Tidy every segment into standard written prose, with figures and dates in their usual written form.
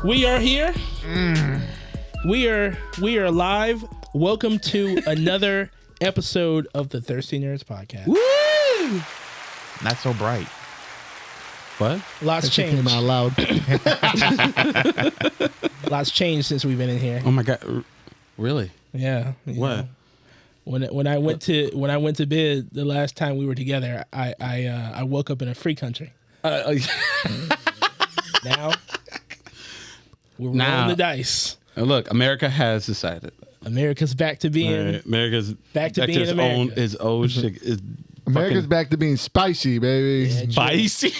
We are here. We are live. Welcome to another episode of the Thirsty Nerds podcast. Woo! Not so bright. What? Lots changed. Came out loud. Lots changed since we've been in here. Oh my god! Really? Yeah. What? When I went to bed the last time we were together, I woke up in a free country. Now we're rolling the dice. Look, America has decided. America's back to being. America's back to being America. His own shit is. America's back to being spicy, baby. Yeah, Spicy.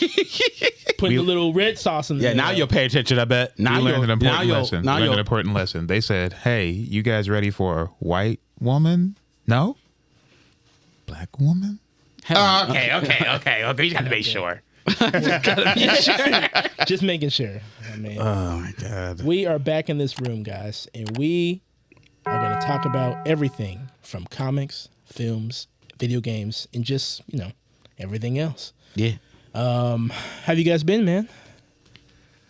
Putting a little red sauce in there. Yeah, now you'll pay attention, I bet. Now You learned an important lesson. Now You learned an important lesson. They said, hey, you guys ready for a white woman? No? Black woman? Okay. Okay, you got to make sure. Just making sure. I mean, Oh my god. we are back in this room, guys, and we are going to talk about everything from comics, films, video games, and just, everything else. Yeah. Have you guys been, man?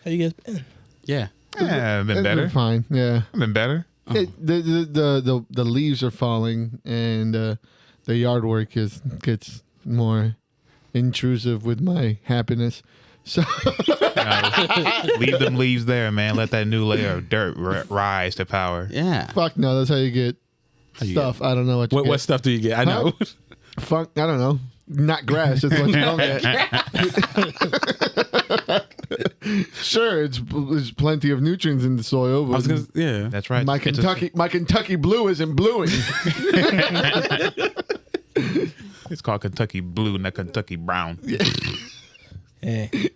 How you guys been? Yeah. Yeah, I've been It's better. been fine. Yeah. I've been better. The leaves are falling, and the yard work gets more intrusive with my happiness. So Leave them leaves there, man. Let that new layer of dirt rise to power. Yeah. fuck no, that's how you get you stuff. I don't know what you What get. stuff do you get? I know. Fuck, I don't know. Not grass. That's what you don't get. Sure, there's plenty of nutrients in the soil, but yeah. That's right. my Kentucky blue isn't bluing. It's called Kentucky Blue, not Kentucky Brown. Yeah,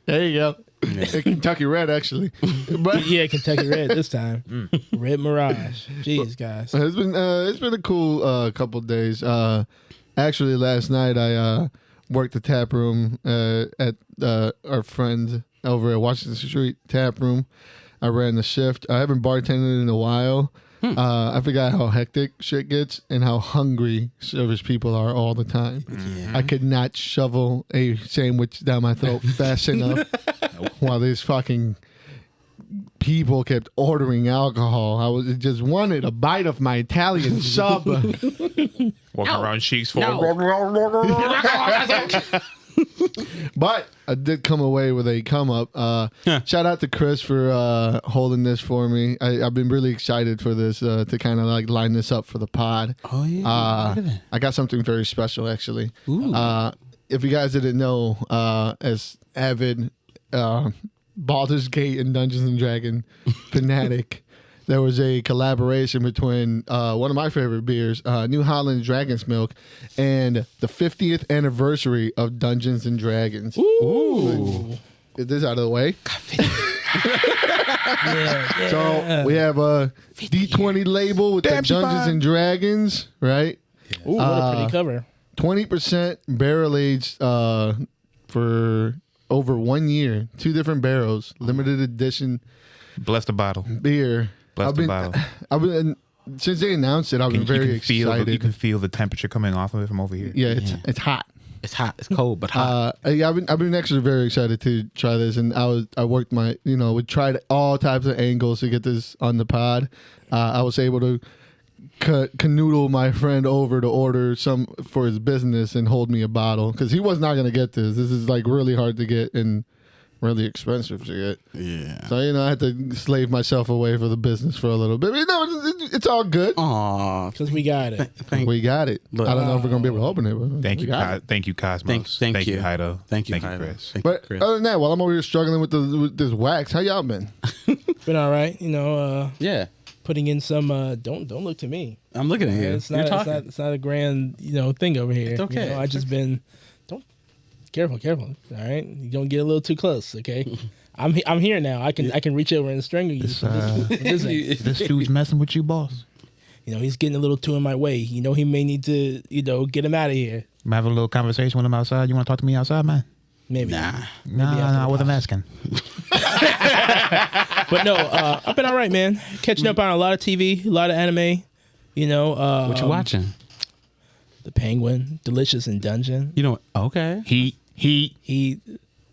There you go. Kentucky red, actually. But yeah, Kentucky Red this time. Red Mirage. Jeez, guys. it's been a cool couple days. Actually, last night I worked the tap room at our friend over at Washington Street Tap Room. I ran the shift. I haven't bartended in a while. I forgot how hectic shit gets and how hungry service people are all the time. Yeah. I could not shovel a sandwich down my throat fast enough while these fucking people kept ordering alcohol. I just wanted a bite of my Italian sub. Walking around cheeks full. But I did come away with a come up. Shout out to Chris for holding this for me. I've been really excited for this to kind of like line this up for the pod. Oh yeah. I got something very special actually. Ooh. If you guys didn't know, as avid Baldur's Gate and Dungeons and Dragon fanatic, there was a collaboration between one of my favorite beers, New Holland Dragon's Milk, and the 50th anniversary of Dungeons and Dragons. Ooh. Get this out of the way. Yeah. So we have a D20 label with the Dungeons and Dragons, right? Ooh, what a pretty cover. 20% barrel aged for over 1 year. 2 different barrels, limited edition Bless the bottle. beer. Bless the bottle. I've been since they announced it. I've been very excited. You can feel the temperature coming off of it from over here. Yeah, it's hot. It's hot. It's cold, but hot. I've been actually very excited to try this, and I worked my we tried all types of angles to get this on the pod. I was able to canoodle my friend over to order some for his business and hold me a bottle because he was not going to get this. This is like really hard to get and really expensive to get. Yeah. So I had to slave myself away for the business for a little bit. It's all good. Aw. Because we got it. We got it. Look. I don't know if we're gonna be able to open it. But Thank we you, got it. Thank you, Cosmos. Thank you. Heido. Thank you, Chris. Thank But you, Chris. other than that, while I'm over here struggling with this wax, how y'all been? Been all right. Yeah. Putting in some. Don't look to me. I'm looking at you. It's You're not. talking. It's not a grand thing over here. It's okay. I just been. Don't. Careful. All right. You don't get a little too close. Okay. I'm here now. I can reach over and strangle you. This dude's messing with you, boss. He's getting a little too in my way. He may need to, get him out of here. I'm having a little conversation with him outside. You want to talk to me outside, man? Maybe. Nah. No, I wasn't asking. But no, I've been all right, man. Catching up on a lot of TV, a lot of anime. You know, What you watching? The Penguin, Delicious in Dungeon. You know, okay. He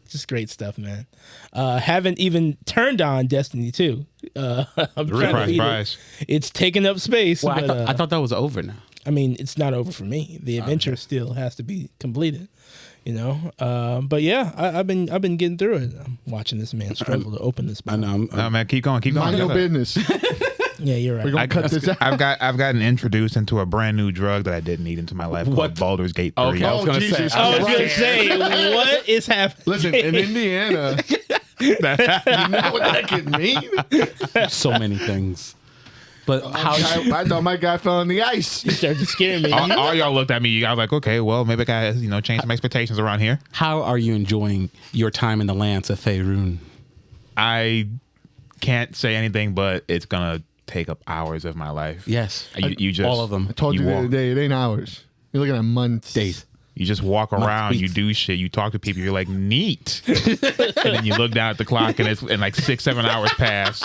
just great stuff, man. Haven't even turned on Destiny 2. I'm trying to beat it. It's taking up space. Well, but, I thought that was over now. I mean, it's not over for me. The adventure still has to be completed. You know, but yeah, I've been getting through it. I'm watching this man struggle to open this. I know. No, man, keep going. Mind your business. Yeah, you're right. We're gonna cut this out. I've gotten introduced into a brand new drug that I didn't need into my life called Baldur's Gate 3. Okay, I was gonna Jesus say. I was gonna say, what is happening? Listen, in Indiana, you know what that could mean? So many things. But how? I thought my guy fell on the ice. You started to scare me. all y'all looked at me. I was like, okay, well, maybe I gotta change some expectations around here. How are you enjoying your time in the lands of Faerun? I can't say anything, but it's gonna take up hours of my life. Yes, You just all of them. I told you the walk- other day, it ain't hours. You're looking at months. Days. You just walk around, weeks. you do shit, you talk to people, you're like, neat. And then you look down at the clock and like 6-7 hours pass.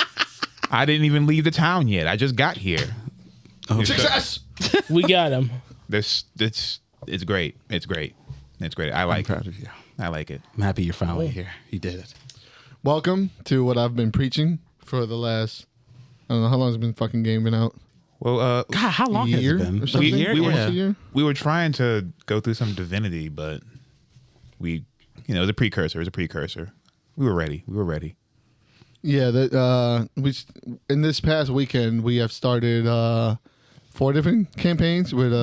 I didn't even leave the town yet. I just got here. Success! We got him. It's great. It's great. It's great. I like proud it. of you. I like it. I'm happy you're finally here. You did it. Welcome to what I've been preaching for the last, I don't know how long has been fucking game been out. Well, God, how long Year has it been? or something? A year? We were- Yeah. A year? we were trying to go through some divinity, but it was a precursor. We were ready. Yeah, that in this past weekend we have started 4 different campaigns with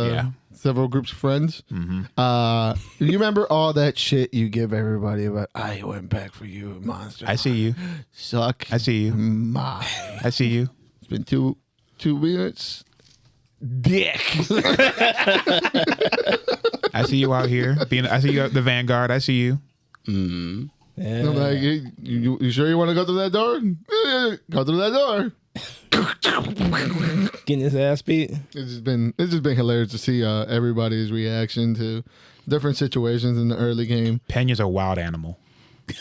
several groups of friends. Mm-hmm. You remember all that shit you give everybody about? I went back for you, monster. I see you. Suck. I see you. My. I see you. It's been two minutes. Dick. I see you out here. I see you at the Vanguard. I see you. Yeah. I'm like, you sure you want to go through that door? Yeah, go through that door. Getting his ass beat. It's just been hilarious to see everybody's reaction to different situations in the early game. Penya's a wild animal.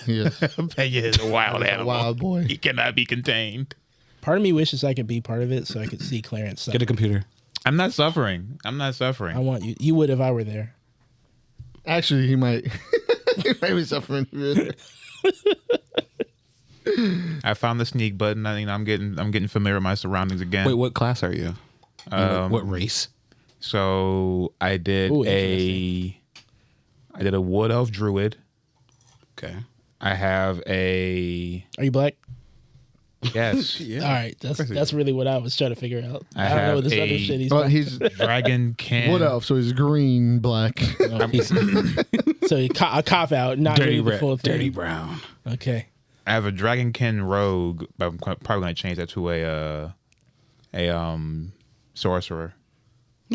Yes. Penya is a wild animal. Wild boy. He cannot be contained. Part of me wishes I could be part of it so I could see Clarence suffer. Get a computer. I'm not suffering. I want you. You would if I were there. Actually, he might. He might be suffering. I found the sneak button. I'm getting familiar with my surroundings again. Wait, what class are you? What race? So I did Ooh, a wood elf druid. Okay. I have a Are you black? yes. Yeah. All right. That's really what I was trying to figure out. I I don't know have this other a- shit he's Well, black. he's Dragon can. wood elf, so he's green, black. So a cop out, not Dirty really the red, full thing. dirty brown. Okay. I have a dragonkin rogue, but I'm probably gonna change that to a sorcerer.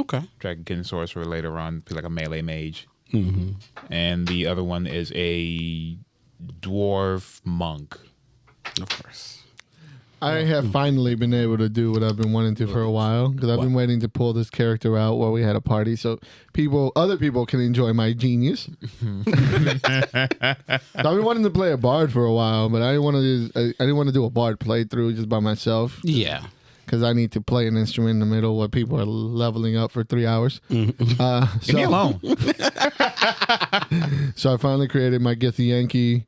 Okay. Dragonkin sorcerer later on, be like a melee mage. Mm-hmm. And the other one is a dwarf monk. Of course. I have finally been able to do what I've been wanting to for a while because I've been waiting to pull this character out while we had a party so other people can enjoy my genius. I've been wanting to play a bard for a while, but I didn't want to do a bard playthrough just by myself Yeah. because I need to play an instrument in the middle while people are leveling up for 3 hours. Leave me alone. So I finally created my Get the Yankee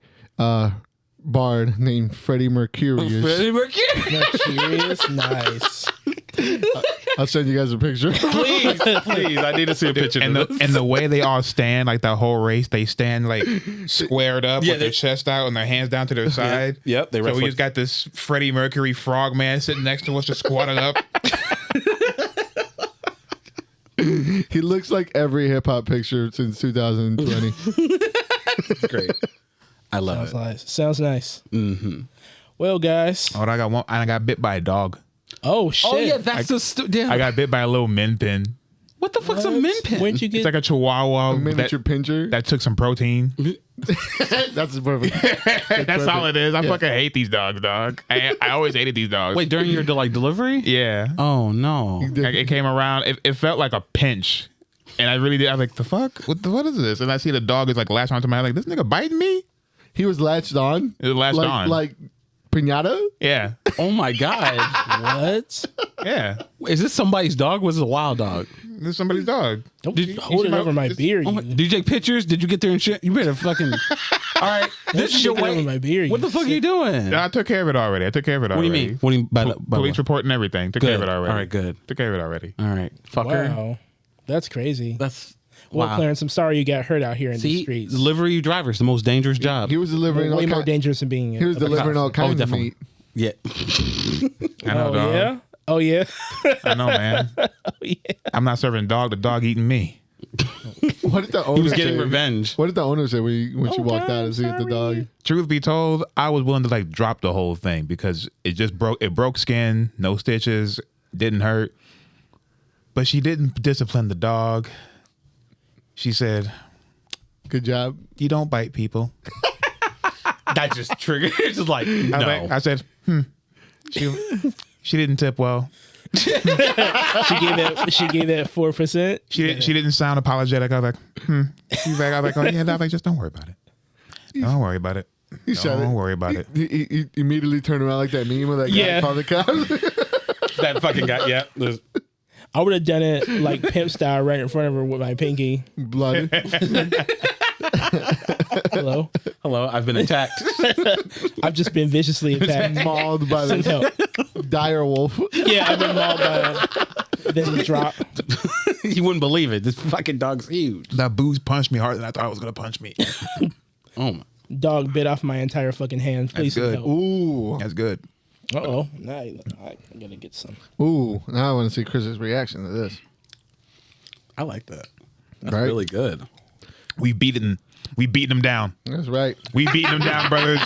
bard named Freddie Mercurius. Mercurius, nice. I'll send you guys a picture. Please. I need to see a picture And the way they all stand, like the whole race, they stand like squared up with their chest out and their hands down to their side. Yep, they So rest we like- just got this Freddie Mercury frogman sitting next to us, just squatted up. He looks like every hip hop picture since 2020. It's great. I love Sounds it. nice. Sounds nice. Mm-hmm. Well, guys. Oh, I got bit by a dog. Oh shit. Oh yeah, that's yeah. I got bit by a little min pin. What the fuck's a min pin? Where'd you get? It's like a chihuahua A miniature pincher. that took some protein. That's perfect. That's all it is. I fucking hate these dogs, dog. I always hated these dogs. Wait, during your delivery? Yeah. Oh no. It came around. It felt like a pinch. And I really did. I was like, the fuck? What is this? And I see the dog is like latched onto my head. Like, this nigga biting me? He was latched on. It was latched on. Like Pinata? Yeah. Oh my God. What? Yeah. Is this somebody's dog? Was it a wild dog? This is somebody's dog. Don't Did- hold it over my beer. Oh my, did you take pictures? Did you get there and shit? You better fucking. All right. This is your Over way. my beer. What the fuck are you doing? I took care of it already. What do you mean? What do you mean by Police what? report and everything. Took care of Good. it already. All right, good. Took care of it already. All right. Fucker. Wow, that's crazy. That's. Well, Wow. Clarence, I'm sorry you got hurt out here in the See, streets. delivery driver's the most dangerous job. He was delivering all Way more kinds. dangerous than being. He was delivering all kinds of definitely. meat. Yeah. I know, Oh dog. yeah. Oh yeah. I know, man. Yeah. I'm not serving dog. The dog eating me. What did the owner He was getting say? revenge. What did the owner say when she Oh, walked God, out and see the dog? Truth be told, I was willing to like drop the whole thing because it just broke. It broke skin, no stitches, didn't hurt. But she didn't discipline the dog. She said, Good job. "You don't bite people." That just triggered. It's just like, no. I said, She didn't tip well. She gave that 4%. She didn't sound apologetic. I was like, She's like, I was like, oh yeah, I was like, just don't worry about it. Don't worry about it. He shut it. Don't worry about it. He immediately turned around like that meme with that guy Yeah. called the cops. That fucking guy. Yeah. I would have done it like pimp style right in front of her with my pinky. Blood. Hello. Hello, I've been attacked. I've just been viciously attacked. Mauled by Some the help. dire wolf. Yeah, I've been mauled by then drop. You wouldn't believe it. This fucking dog's huge. That booze punched me harder than I thought it was gonna punch me. Oh my. Dog bit off my entire fucking hand. Please some good. help. Ooh. That's good. Uh-oh. Now I gotta get some. Ooh. Now I want to see Chris's reaction to this. I like that. That's Right. really good. We beaten them down. That's right. We beating them down, brothers.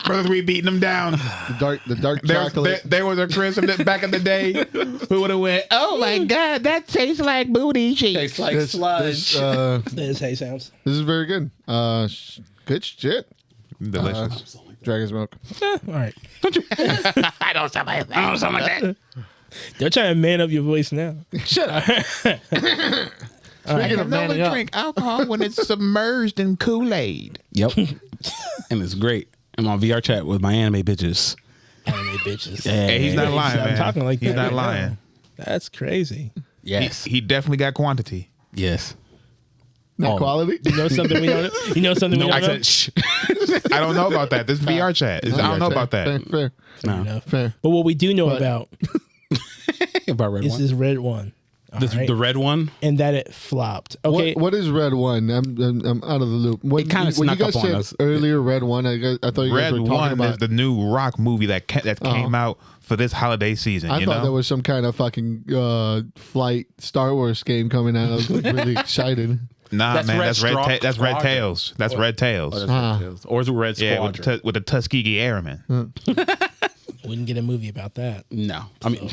Brothers, we beating them down. The dark chocolate. There was a Chris back in the day who would have went, oh my God, that tastes like booty cheeks. Tastes like This, sludge. This hay sounds. this is very good. Good shit. Delicious. Dragon's milk. All right. I don't sound like that. They're trying to man up your voice now. Shut up. I Speaking can of manning only up, drink alcohol when it's submerged in Kool-Aid. Yep. And it's great. I'm on VR chat with my anime bitches. Anime bitches. Hey, he's not lying, I'm man. talking like he's that not right lying. now. That's crazy. Yes. He definitely got quantity. Yes. not Oh. quality. You know something we don't. You know something we No, don't I know. said shh. I don't know about that. This VR chat. I don't know about that. Fair. No. No. Fair. But what we do know But- about About red is one. this red one. All right? The red one. And that it flopped. Okay. What is Red One? I'm out of the loop. When, It kinda when you snuck guys up on said us. earlier Red One, I thought you guys Red were talking One about. is the new rock movie that came out for this holiday season. I you thought know? there was some kind of fucking flight Star Wars game coming out. I was like, really excited. Nah, That's man, Red that's Red. Straw- That's Red Squadron. Tails. That's Red Tails. Or is it Red Yeah, Squadron? with the Tuskegee Airmen. We can get a movie about that. No. I mean,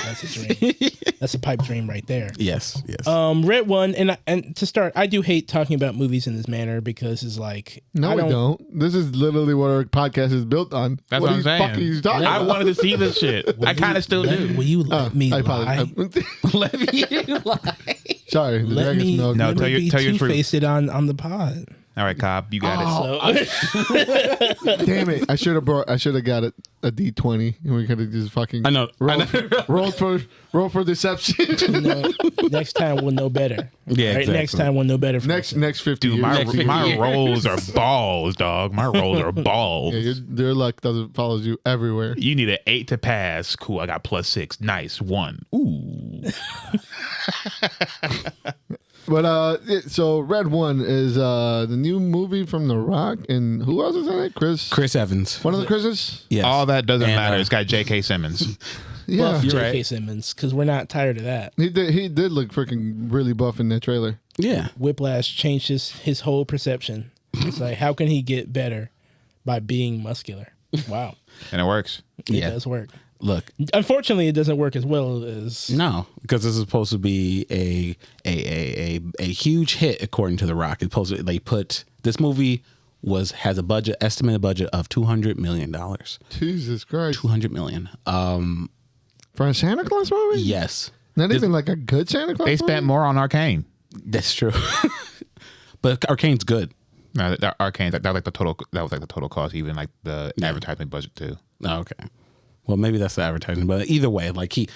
That's a dream. That's a pipe dream right there. yes. Yes. Red One, and to start, I do hate talking about movies in this manner because it's like No, I we don't. This is literally what our podcast is built on. That's what what I'm the saying. fuck are you talking I about? wanted to see this shit. I kind of still do. Will you let me I lie? apologize. Let me lie. Sorry, the Let Dragon's me, milk. No, let tell me your- be tell your truth. two-faced it on the pod. All right, Cobb, you got it. So, Damn it! I should have got it a D20, and we could have just fucking. I know. Roll for deception. next time we'll know better. Yeah, Right? exactly. Next time we'll know better. For next ourselves. 50 Dude, years. my, Next 50 my years. rolls are balls, dog. My rolls are balls. Yeah, your luck doesn't follows you everywhere. You need an 8 to pass. Cool. I got +6. Nice. 1. Ooh. But so Red One is the new movie from The Rock, and who else is in it? Chris Evans. One of the Chris's. Yes. All that doesn't And, matter. It's got J.K. Simmons. Yeah, Buff J.K. right. Simmons, because we're not tired of that. he did look freaking really buff in that trailer. Yeah. Whiplash changed his whole perception. It's like, how can he get better by being muscular? Wow, And it works. it Yeah. does work. Look. Unfortunately, it doesn't work as well as No, because this is supposed to be a huge hit according to The Rock. It's supposed to, they put this movie has a estimated budget of $200 million. Jesus Christ! $200 million. For a Santa Claus movie? Yes, Not even like a good Santa Claus. They movie? spent more on Arcane. that's true. But Arcane's good. No, that Arcane, that was like the total cost, even like the advertisement budget too. Oh, okay. Well, maybe that's the advertising, but either way, like he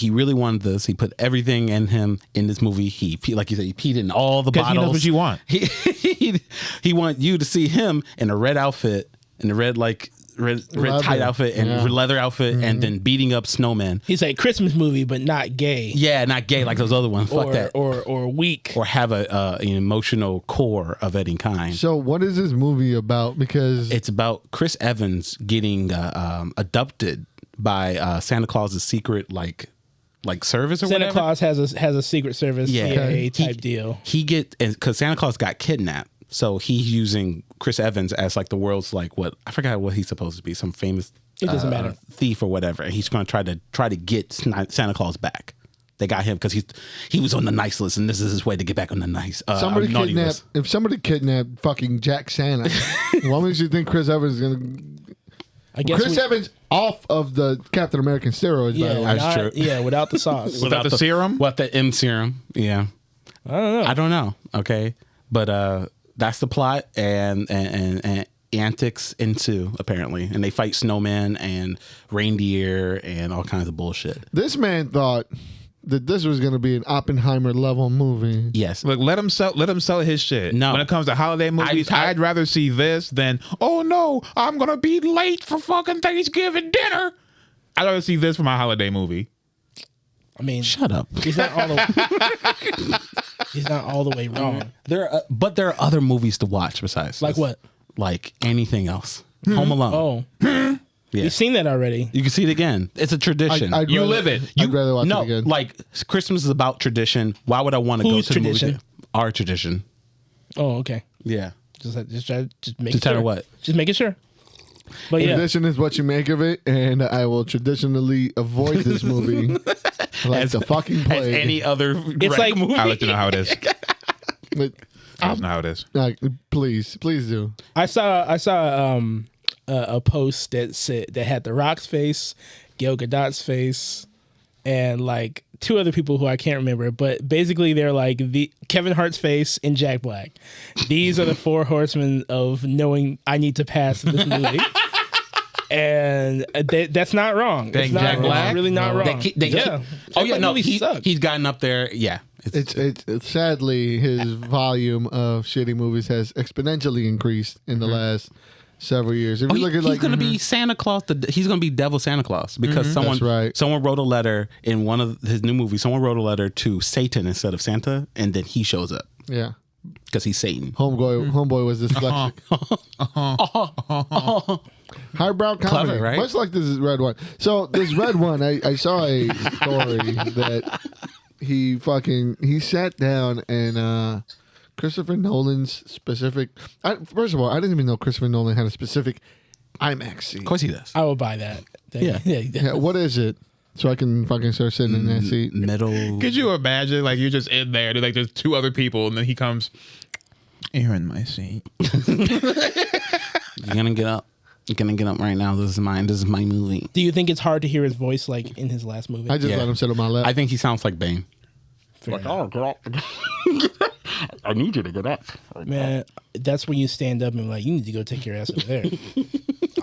really wanted this. He put everything in him in this movie. Like you said, he peed in all the bottles. He knows what you want. He want you to see him in a red outfit, in a red tight outfit and leather outfit, and then beating up snowmen. He's like Christmas movie, but not gay. Yeah, not gay like those other ones. Fuck that. Or weak. Or have an emotional core of any kind. So what is this movie about? Because it's about Chris Evans getting abducted by Santa Claus's secret like service or Santa whatever. Claus has a secret service CIA type deal. Because Santa Claus got kidnapped. So he's using Chris Evans as like the world's like what I forgot what he's supposed to be, some famous It doesn't matter. thief or whatever. And he's going to try to get Santa Claus back. They got him because he was on the nice list, and this is his way to get back on the nice. somebody naughty kidnapped. list. If somebody kidnapped fucking Jack Santa, what makes you think Chris Evans is gonna? I guess Chris Evans off of the Captain American steroids. By the way. That's true. Yeah, without the sauce. Without the serum? What the M serum? Yeah, I don't know. Okay, but that's the plot, and antics ensue apparently, and they fight snowmen and reindeer and all kinds of bullshit. This man thought that this was going to be an Oppenheimer level movie. Yes. Look, let him sell his shit. No. When it comes to holiday movies, I'd rather see this than, oh no, I'm gonna be late for fucking Thanksgiving dinner. I'd rather see this for my holiday movie. I mean, Shut up. he's not all the way wrong. But there are other movies to watch besides Like this. what? Like anything else. Home Alone. Oh, Yeah. you've seen that already. You can see it again. It's a tradition. I'd You rather- live it. I'd rather watch it again. like Christmas is about tradition. Why would I want to go Whose to the tradition? movie? Our tradition. Oh, okay. Yeah. Just make To it tell her sure. what? Just making sure. But yeah, Tradition is what you make of it, and I will traditionally avoid this movie like the fucking As plague. any other It's like- movie. I'll let you know how it is. But, I'll know how it is. like, please do. I saw a post that said that had The Rock's face, Gal Gadot's face, and like two other people who I can't remember. But basically, they're like the Kevin Hart's face and Jack Black. These are the four horsemen of knowing I need to pass this movie. And that's not wrong. Dang, It's not Jack wrong. Black? It's really not wrong. Yeah. Oh yeah, no, he's gotten up there. Yeah. It's sadly his volume of shitty movies has exponentially increased in the last several years. If you look at he's going to be Santa Claus. He's going to be Devil Santa Claus because someone wrote a letter in one of his new movies. Someone wrote a letter to Satan instead of Santa, and then he shows up yeah. because he's Satan. Homeboy was dyslexic. Highbrow comedy, Clever, right? much like this Red One. So this Red One, I saw a story that he sat down and Christopher Nolan's specific. First of all, I didn't even know Christopher Nolan had a specific IMAX seat. Of course he does. I will buy that. Yeah. Yeah, what is it? So I can fucking start sitting in that seat. Middle. Could you imagine, like, you're just in there, there's two other people, and then he comes, you're in my seat. You're gonna get up. You're gonna get up right now. This is mine. This is my movie. Do you think it's hard to hear his voice like in his last movie? I just let him sit on my lap. I think he sounds like Bane. Fair enough. get up. I need you to get up. Man, that's when you stand up and be like, you need to go take your ass over there.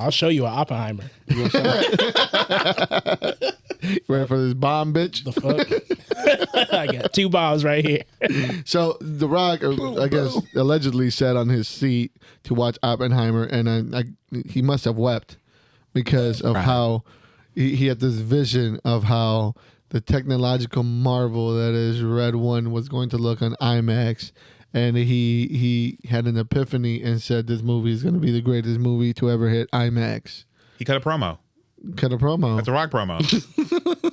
I'll show you an Oppenheimer. Ready for this bomb, bitch? The fuck? I got 2 bombs right here. So The Rock, I guess, allegedly sat on his seat to watch Oppenheimer, and he must have wept because of how he had this vision of how the technological marvel that is Red One was going to look on IMAX, and he had an epiphany and said this movie is going to be the greatest movie to ever hit IMAX. He cut a promo. Cut a promo. That's a Rock promo.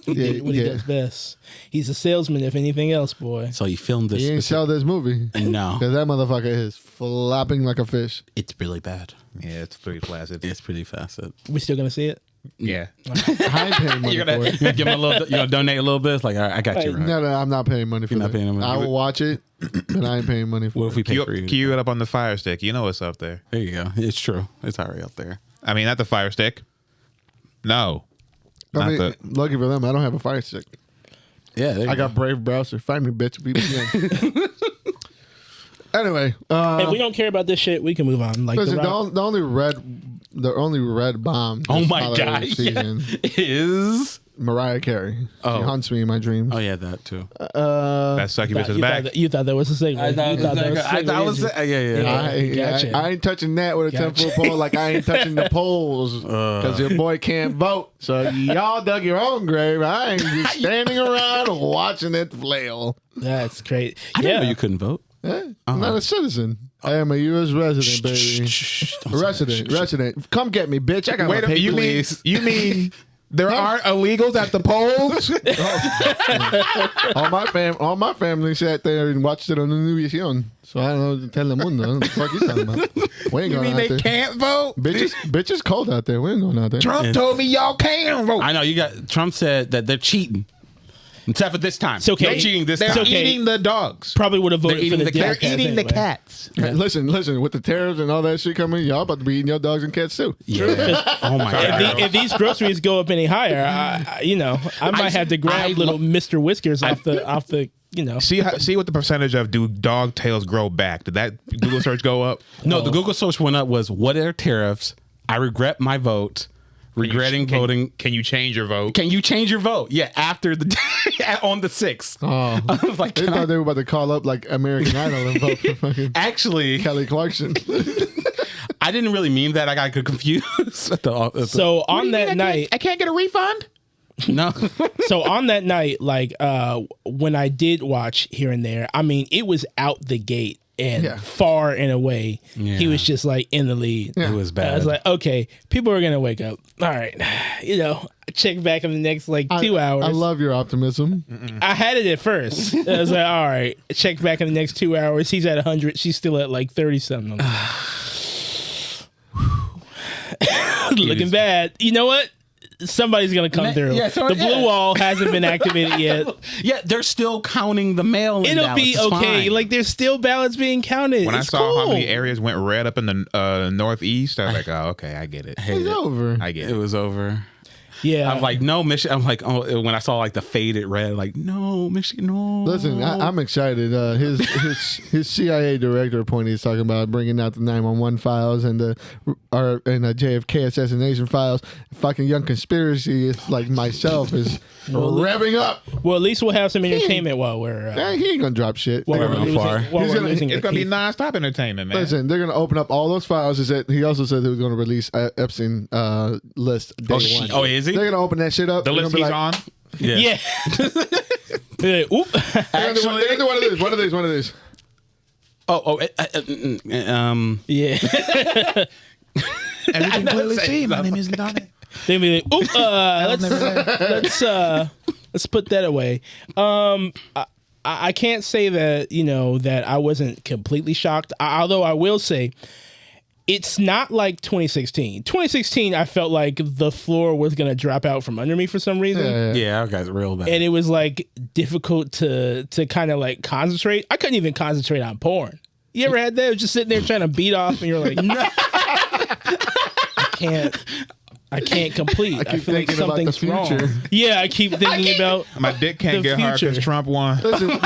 He did what he does best. He's a salesman, if anything else, boy. So he filmed this. He ain't sell this movie. No, Because that motherfucker is flopping like a fish. it's really bad. Yeah, it's pretty flaccid. It's pretty fast. We still gonna see it? Yeah. I ain't paying money You're for gonna it. give him a little. You know, donate a little bit. It's like, all right, I got you. Right. No, I'm not paying money for You're not that. paying money. I will watch it, but I ain't paying money for What it. if we pay for you? Cue it up on the Fire Stick. You know what's up there. There you go. It's true. It's already up there. I mean, not the Fire Stick. No. I mean, lucky for them, I don't have a Fire Stick. Yeah, there you I got Brave Browser. Find me, bitch. VPN. Anyway, If we don't care about this shit, we can move on. Like listen, The Rock, the only the only red bomb. Oh this my holiday god, season is Mariah Carey. Oh. She haunts me in my dreams. oh yeah, that too. That's Sucky vs. Back. You thought that was a signal. I thought that was a signal, didn't you? yeah. Gotcha. I ain't touching that with a 10-foot pole like I ain't touching the poles because your boy can't vote. So y'all dug your own grave. I ain't just standing around watching it flail. That's great. I didn't know you couldn't vote. I'm not a citizen. I am a U.S. resident, baby. Resident. Come get me, bitch. I got Wait my a minute. papers. You mean there aren't illegals at the polls? all my family sat there and watched it on the Univision. So I don't know what to tell them. What the fuck you talking about? We ain't You going mean out they there. can't vote? Bitch is cold out there. We ain't going out there. Trump told me y'all can vote. I know you got. Trump said that they're cheating. Except for this time. It's okay. No cheating this They're time. okay. eating the dogs. Probably would have voted They're for eating the the cat. Democrats They're eating the anyway. cats. Hey, listen. With the tariffs and all that shit coming, y'all about to be eating your dogs and cats too. Yeah. Oh my god. If these groceries go up any higher, I might have to grab little Mr. Whiskers off the. See what the percentage of do dog tails grow back? Did that Google search go up? No, the Google search went up was what are tariffs? I regret my vote. Regretting voting. Can you change your vote? Can you change your vote? Yeah, after the on the 6th. Oh, I was like, they thought they were about to call up like American Idol and vote for fucking actually, Kelly Clarkson. I didn't really mean that. I got confused. At the, So on that night, I can't get a refund. no. so on that night, like when I did watch here and there, I mean, it was out the gate and far and away. Yeah. He was just like in the lead. It was bad. I was like, okay, people are gonna wake up. All right, check back in the next 2 hours. I love your optimism. I had it at first. I was like, all right, check back in the next 2 hours. He's at 100. She's still at 30 something. Looking bad. You know what? Somebody's gonna come through. yeah, the blue wall hasn't been activated yet. Yeah, they're still counting the mail. It'll be okay. Fine. There's still ballots being counted. When It's I saw cool. how many areas went red up in the northeast, I was like, oh, okay, I get it. It's over. I get It it. was over. Yeah, I'm like, no, Michigan. I'm like, oh, when I saw the faded red, like, no, Michigan, no. Listen, I'm excited. His CIA director appointee is talking about bringing out the 911 files and the JFK assassination files. Fucking Young Conspiracy is like myself is revving up. Well, at least we'll have some entertainment while we're. He ain't gonna drop shit. While They're we're gonna- losing, far. while He's we're gonna- losing It's a gonna be piece. nonstop entertainment, man. Listen, they're gonna open up all those files. He also said he was gonna release Epstein list day one. Oh, is he? They're gonna open that shit up. The They're list gonna he's be on. Yeah. They're like, oop. They're gonna do one of these. One of these. Yeah. As you can clearly see, my name is Donna. They'd be like, oop. Let's put that away. I can't say that that I wasn't completely shocked. Although I will say, it's not like 2016. 2016, I felt like the floor was gonna drop out from under me for some reason. Yeah, that guy's real bad. And it was difficult to kind of concentrate. I couldn't even concentrate on porn. You ever had that? It was just sitting there trying to beat off, and you're like, no, I can't complete. I keep feel like thinking about the something's future. wrong. Yeah, I keep thinking about My dick can't The get hard because future. Trump won. Listen, more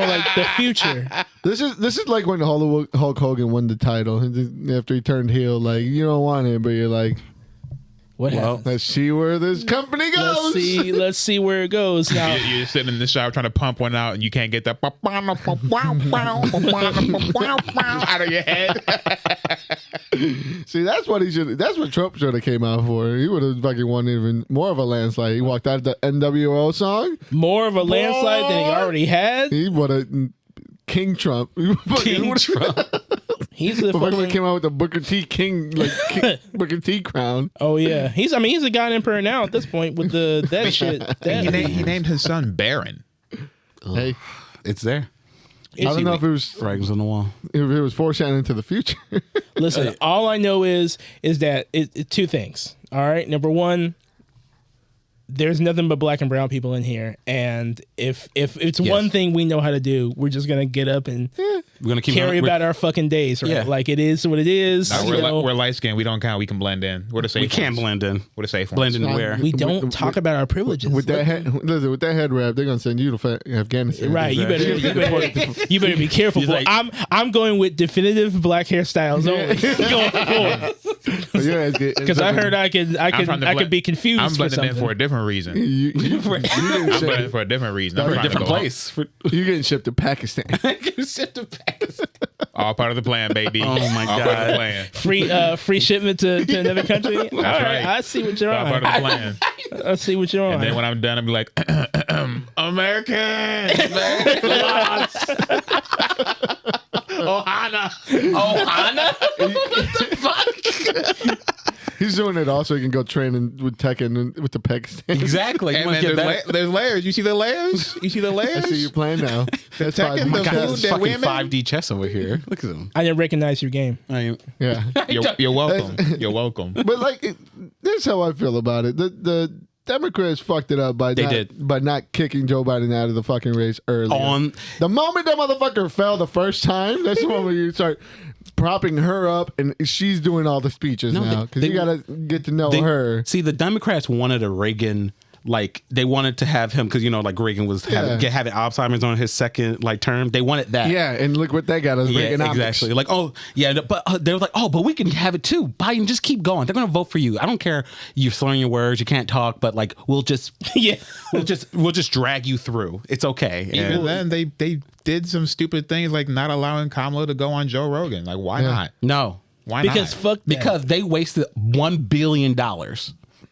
like the future. this is like when Hulk Hogan won the title after he turned heel. Like, you don't want it, but you're like, What happened? let's see where this company goes. Let's see where it goes now. You're sitting in the shower trying to pump one out, and you can't get that out of your head. See, that's what Trump should have came out for. He would have fucking won even more of a landslide. He walked out of the NWO song. More of a landslide than he already had. He would have King Trump. King Trump. He's the Fucking fucking, came out with the Booker T King, Booker T crown. oh yeah. He's a god emperor now at this point with that shit. He named his son Baron. Hey, It's there. I don't know if it was Frags on the wall. foreshadowing to the future. Listen, all I know is that two things. All right. Number one, there's nothing but black and brown people in here, and if it's one thing we know how to do, we're just gonna get up and We're gonna keep carry about our fucking days, right? Yeah. Like it is what it is. No, we're light skinned. We don't count. We can blend in. We're the safe. We can't ones. blend in. We're the safe ones. Blend in where? We don't talk about our privileges. With that head wrap, they're gonna send you to Afghanistan. Right, you better be careful. He's like- I'm going with definitive black hairstyles only. Because I heard I could be confused. I'm for blending in something. for a different reason. You I'm blending for a different reason. I'm For a trying to different go home. place. You're getting shipped to Pakistan. All part of the plan, baby. Oh my All part of God. the plan. free shipment to another country. All right, right. I see what you're All part of on. the plan. I see what you're on. And then when I'm done, I'll be like, American. Ohana. What the fuck? He's doing it all so he can go training with Tekken and with the Pakistan. Exactly. Hey, You man, wanna get that? there's layers. You see the layers? You see the I layers? see you playing now. That's Tekken, five the months. food It's that fucking women- 5D chess over here. Look at him. I didn't recognize your game. Yeah. You're welcome. You're welcome. But like, this is how I feel about it. The Democrats fucked it up by not kicking Joe Biden out of the fucking race early. The moment that motherfucker fell the first time, that's the moment you start propping her up, and she's doing all the speeches now because you gotta get to know her. See, the Democrats wanted a Reagan. Like they wanted to have him because like Reagan was having Alzheimer's on his second term. They wanted that. Yeah, and look what that got us. Yeah, exactly. Like, oh, yeah, but they were like, oh, but we can have it too. Biden, just keep going. They're gonna vote for you. I don't care. You're slurring your words. You can't talk, but like, we'll just we'll just drag you through. It's okay. Even then, they did some stupid things like not allowing Kamala to go on Joe Rogan. Like, why not? No, Why Because not? fuck that. because they wasted $1 billion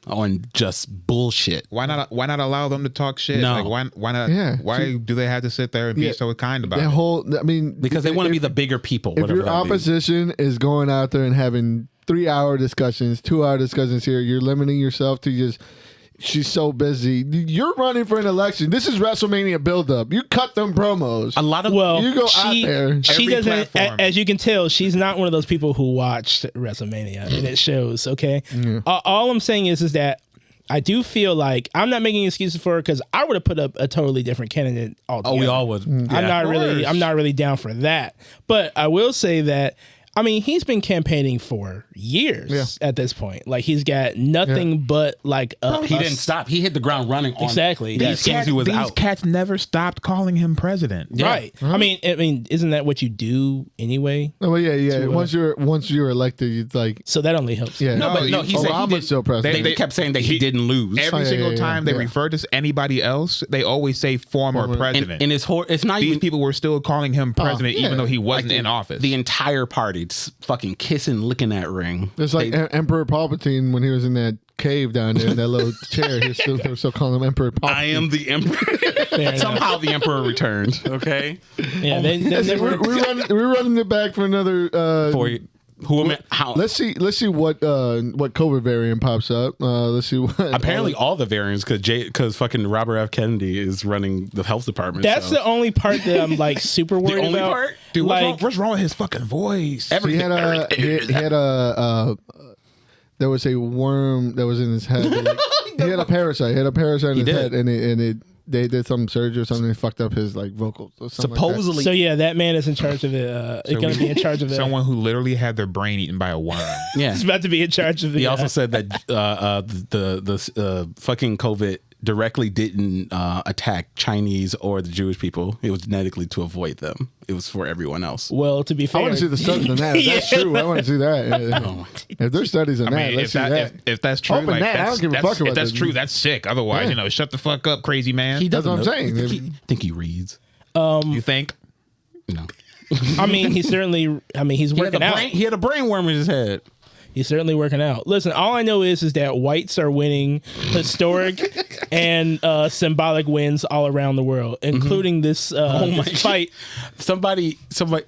on just bullshit. Why not allow them to talk shit? No. Like, why not? Yeah. Why do they have to sit there and be so kind about it? Because they want to be the bigger people. If your opposition is going out there and having 3-hour discussions, 2-hour discussions here, you're limiting yourself to just. She's so busy. You're running for an election. This is WrestleMania buildup. You cut them promos. A lot of you go out there. She Every doesn't, platform. as you can tell, she's not one of those people who watched WrestleMania, and it shows. Okay, all I'm saying is that I do feel like I'm not making excuses for her because I would have put up a totally different candidate altogether. Oh, we all would. I'm not really down for that. But I will say that. I mean, he's been campaigning for years at this point. Like, he's got nothing but like He didn't stop. He hit the ground running. Exactly. As soon as he was out. Cats never stopped calling him president. Right. I mean, isn't that what you do anyway? Oh, well, yeah. Once you're elected, it's like. So that only helps. Yeah. No, but no, he said he Obama's did, still president. they kept saying that he didn't lose. Every single time they refer to anybody else, they always say former president. And it's not These even people were still calling him president even though he wasn't in office. the entire party fucking kissing, licking that ring. It's like Emperor Palpatine when he was in that cave down there in that little chair. They were still calling him Emperor Palpatine. I am the emperor. Somehow the emperor returned. Okay. Yeah, they we're running it back for another. Let's see what COVID variant pops up. Let's see what. apparently all the variants because fucking Robert F. Kennedy is running the health department. That's the only part that I'm like super worried only about. part? Dude, like, what's wrong with his fucking voice? He had a there was a worm that was in his head. He had a parasite. He had a parasite in his head, and they did some surgery or something. They fucked up his like vocals. Or something supposedly. so yeah, that man is in charge of it. It's going to be in charge of it. Someone who literally had their brain eaten by a worm. Yeah. He's about to be in charge of it. He also said that the fucking COVID directly didn't attack Chinese or the Jewish people. It was genetically to avoid them. It was for everyone else. Well, to be fair, I want to see the studies on that. If that's true, I want to see that. If there's studies on that, let's see that. If that's true, Open that. I don't give a fuck about if that's that. true, that's sick. Otherwise, shut the fuck up, crazy man. He That's doesn't what I'm know. saying. Think he reads. You think? No. I mean, he's working out. He had a brain worm in his head. He's certainly working out. Listen, all I know is that whites are winning historic and symbolic wins all around the world, including this this fight. Somebody,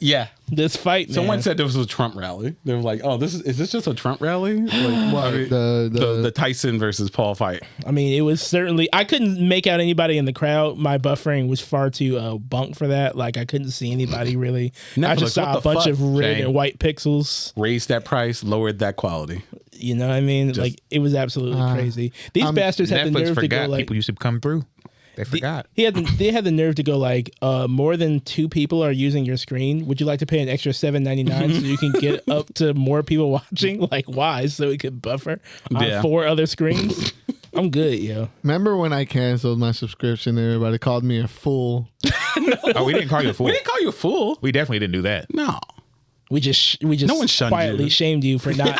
yeah. This fight, Someone man. said this was a Trump rally. They were like, "Oh, is this just a Trump rally?" Like, The Tyson versus Paul fight. I mean, it was certainly. I couldn't make out anybody in the crowd. My buffering was far too bunk for that. Like I couldn't see anybody really. Netflix, I just saw what a the bunch fuck? of red Shame. and white pixels. Raised that price, lowered that quality. You know what I mean? Like it was absolutely crazy. These bastards had the Netflix nerve to forgot go like. people used to come through. They forgot. They had the nerve to go like, more than 2 people are using your screen. Would you like to pay an extra $7.99 so you can get up to more people watching? Like, why? So it could buffer on 4 other screens? I'm good, yo. Remember when I canceled my subscription and everybody called me a fool? Oh, we didn't call you a fool. We didn't call you a fool. We definitely didn't do that. No. We just No one shunned quietly you. shamed you for not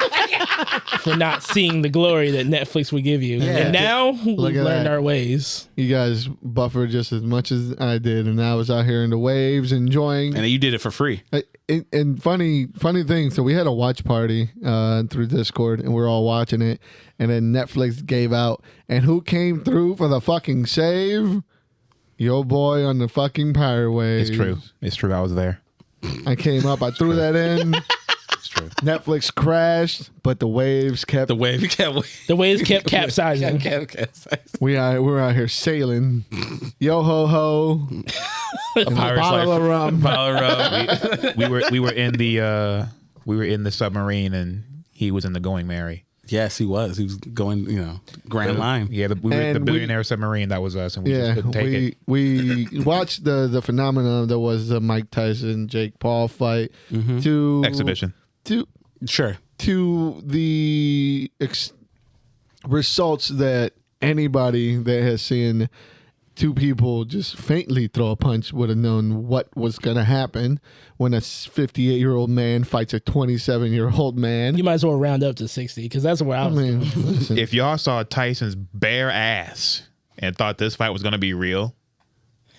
for not seeing the glory that Netflix would give you. Yeah. And now we've Look at learned that. our ways. You guys buffered just as much as I did, and I was out here in the waves enjoying. And you did it for free. And funny thing. So we had a watch party through Discord, and we were all watching it. And then Netflix gave out, and who came through for the fucking save? Your boy on the fucking pirate wave. It's true. It's true. I was there. I came up. I threw that in. It's true. Netflix crashed, but the waves kept. The wave kept. The waves kept capsizing. We're out here sailing. Yo ho ho. A pirate's bottle life. of rum. Bottle of rum. We were in the submarine, and he was in the Going Merry. Yes, he was. He was going, Grand Line. Yeah, we were the billionaire submarine. That was us, and we just couldn't take it. we watched the phenomenon that was the Mike Tyson Jake Paul fight to Exhibition. Sure. to the results that anybody that has seen 2 people just faintly throw a punch would have known what was going to happen when a 58-year-old man fights a 27-year-old man. You might as well round up to 60 because that's where I was. Listen, If y'all saw Tyson's bare ass and thought this fight was going to be real,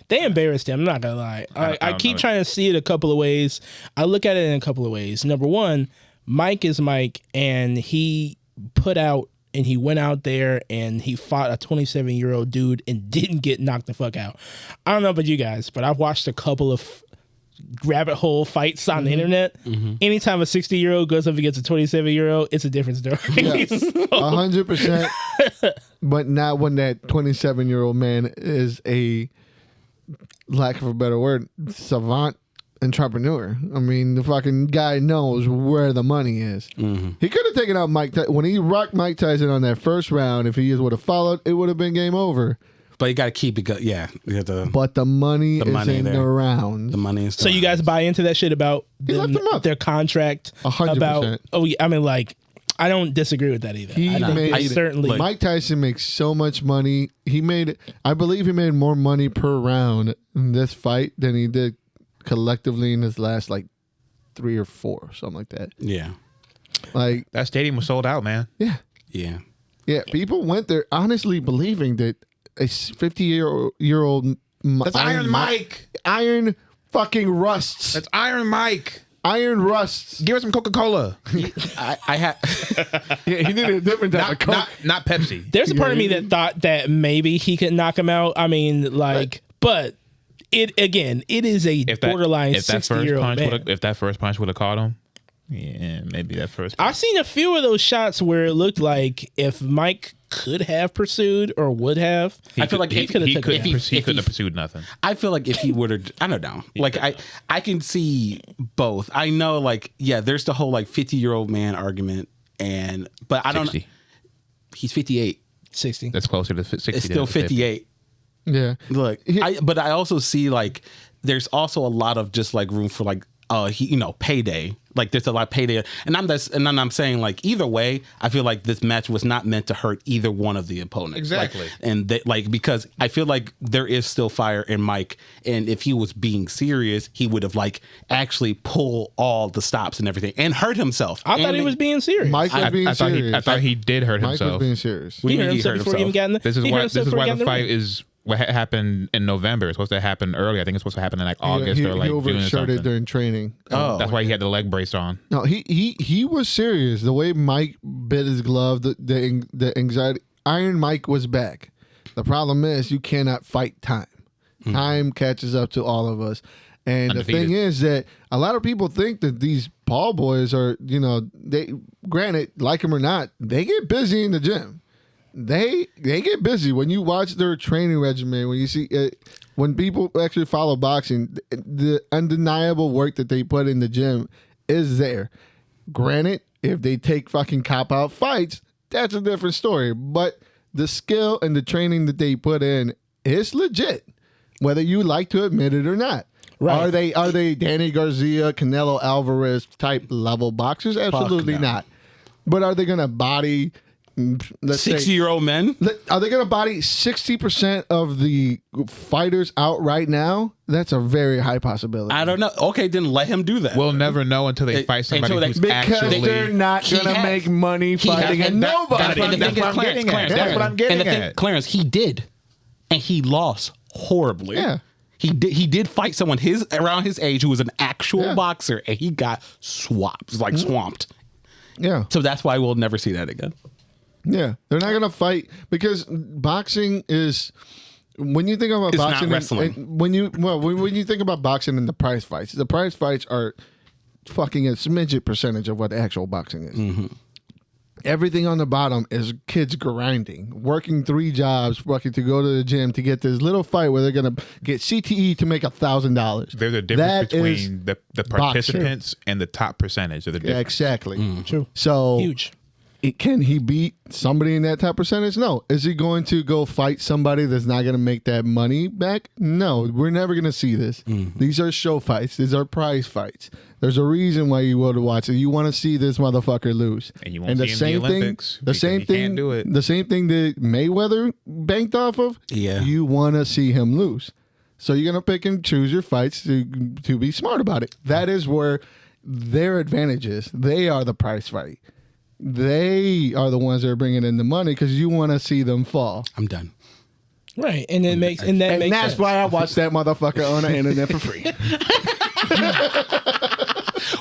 They embarrassed him. I'm not gonna lie. I keep trying to see it a couple of ways. I look at it in a couple of ways. Number one, Mike is Mike, and he put out and he went out there and he fought a 27-year-old dude and didn't get knocked the fuck out. I don't know about you guys, but I've watched a couple of rabbit hole fights on the internet. Anytime a 60-year-old goes up against a 27-year-old, it's a different story. 100%. But not when that 27-year-old man is a, lack of a better word, savant entrepreneur. I mean, the fucking guy knows where the money is. He could have taken out Mike when he rocked Mike Tyson on that first round. If he would have followed, it would have been game over. But you got to keep it. Yeah, you have to. But the money is money in there. the round. The money is. So you guys buy into that shit about left him up. their contract? 100%. About I mean, like, I don't disagree with that either. I certainly. Mike Tyson makes so much money. I believe he made more money per round in this fight than he did collectively in his last 3 or 4, something like that. Yeah. Like that stadium was sold out, man. Yeah. Yeah. People went there honestly believing that a 50-year-old. That's Iron Mike. Iron fucking rusts. That's Iron Mike. Iron rusts. Give us some Coca-Cola. I had. Yeah, he needed a different type of Coke. Not Pepsi. There's a part of me that thought that maybe he could knock him out. I mean, but it is a borderline 60-year-old man. If that first punch would have caught him, yeah, maybe that first. I've seen a few of those shots where it looked like if Mike could have pursued or would have, I feel like he couldn't have pursued nothing. I feel like if he would have, I don't know. I can see both. I know, there's the whole 50-year-old man argument, but I don't. 60. He's 58. 60. That's closer to 60. It's still 58. Yeah. Look, but I also see there's also a lot of just room for payday. There's a lot of payday, and then I'm saying either way, I feel like this match was not meant to hurt either one of the opponents. Exactly. Because I feel like there is still fire in Mike, and if he was being serious, he would have actually pull all the stops and everything and hurt himself. I thought he was being serious. Mike was being serious. I thought he did hurt Mike himself. was being serious. He hurt himself before he even got in the. This is why the fight is what happened in November. It's supposed to happen early. I think it's supposed to happen in August or he June or overshot something. it during training. That's why he had the leg brace on. No, he was serious. The way Mike bit his glove, the anxiety. Iron Mike was back. The problem is you cannot fight time. Time catches up to all of us. And Undefeated. The thing is that a lot of people think that these Paul boys are, they, granted, like them or not, they get busy in the gym. They get busy when you watch their training regimen. When you see when people actually follow boxing, the undeniable work that they put in the gym is there. Granted, if they take fucking cop out fights, that's a different story. But the skill and the training that they put in is legit, whether you like to admit it or not. Right. Are they Danny Garcia, Canelo Alvarez type level boxers? Absolutely no. not. But are they going to body, let's say, 60-year-old men? are they going to body 60% of the fighters out right now? That's a very high possibility. I don't know. Okay, then let him do that. We'll never know until they fight somebody who's because actually. they're not going to make money fighting a nobody. That's what I'm getting at. That's what I'm getting at. Clarence, he did, and he lost horribly. Yeah. He did fight someone around his age who was an actual boxer, and he got swamped. Yeah. So that's why we'll never see that again. Yeah. They're not going to fight because boxing is, when you think about It's not boxing, wrestling. when you think about boxing and the prize fights are fucking a smidget percentage of what actual boxing is. Mm-hmm. Everything on the bottom is kids grinding, working 3 jobs, fucking to go to the gym to get this little fight where they're gonna get CTE to make $1,000. There's a difference between the participants and the top percentage of the difference. Yeah, exactly. True. So Huge. Can he beat somebody in that top percentage? No. Is he going to go fight somebody that's not going to make that money back? No. We're never going to see this. These are show fights. These are prize fights. There's a reason why you go to watch it. You want to see this motherfucker lose. And you won't see him in the Olympics. The same thing. Can't do it. The same thing that Mayweather banked off of. Yeah. You want to see him lose. So you're going to pick and choose your fights to be smart about it. That is where their advantage is. They are the prize fight. They are the ones that are bringing in the money because you want to see them fall. I'm done. Right, and it makes and that And makes that's sense. why I watched that motherfucker on the internet for free.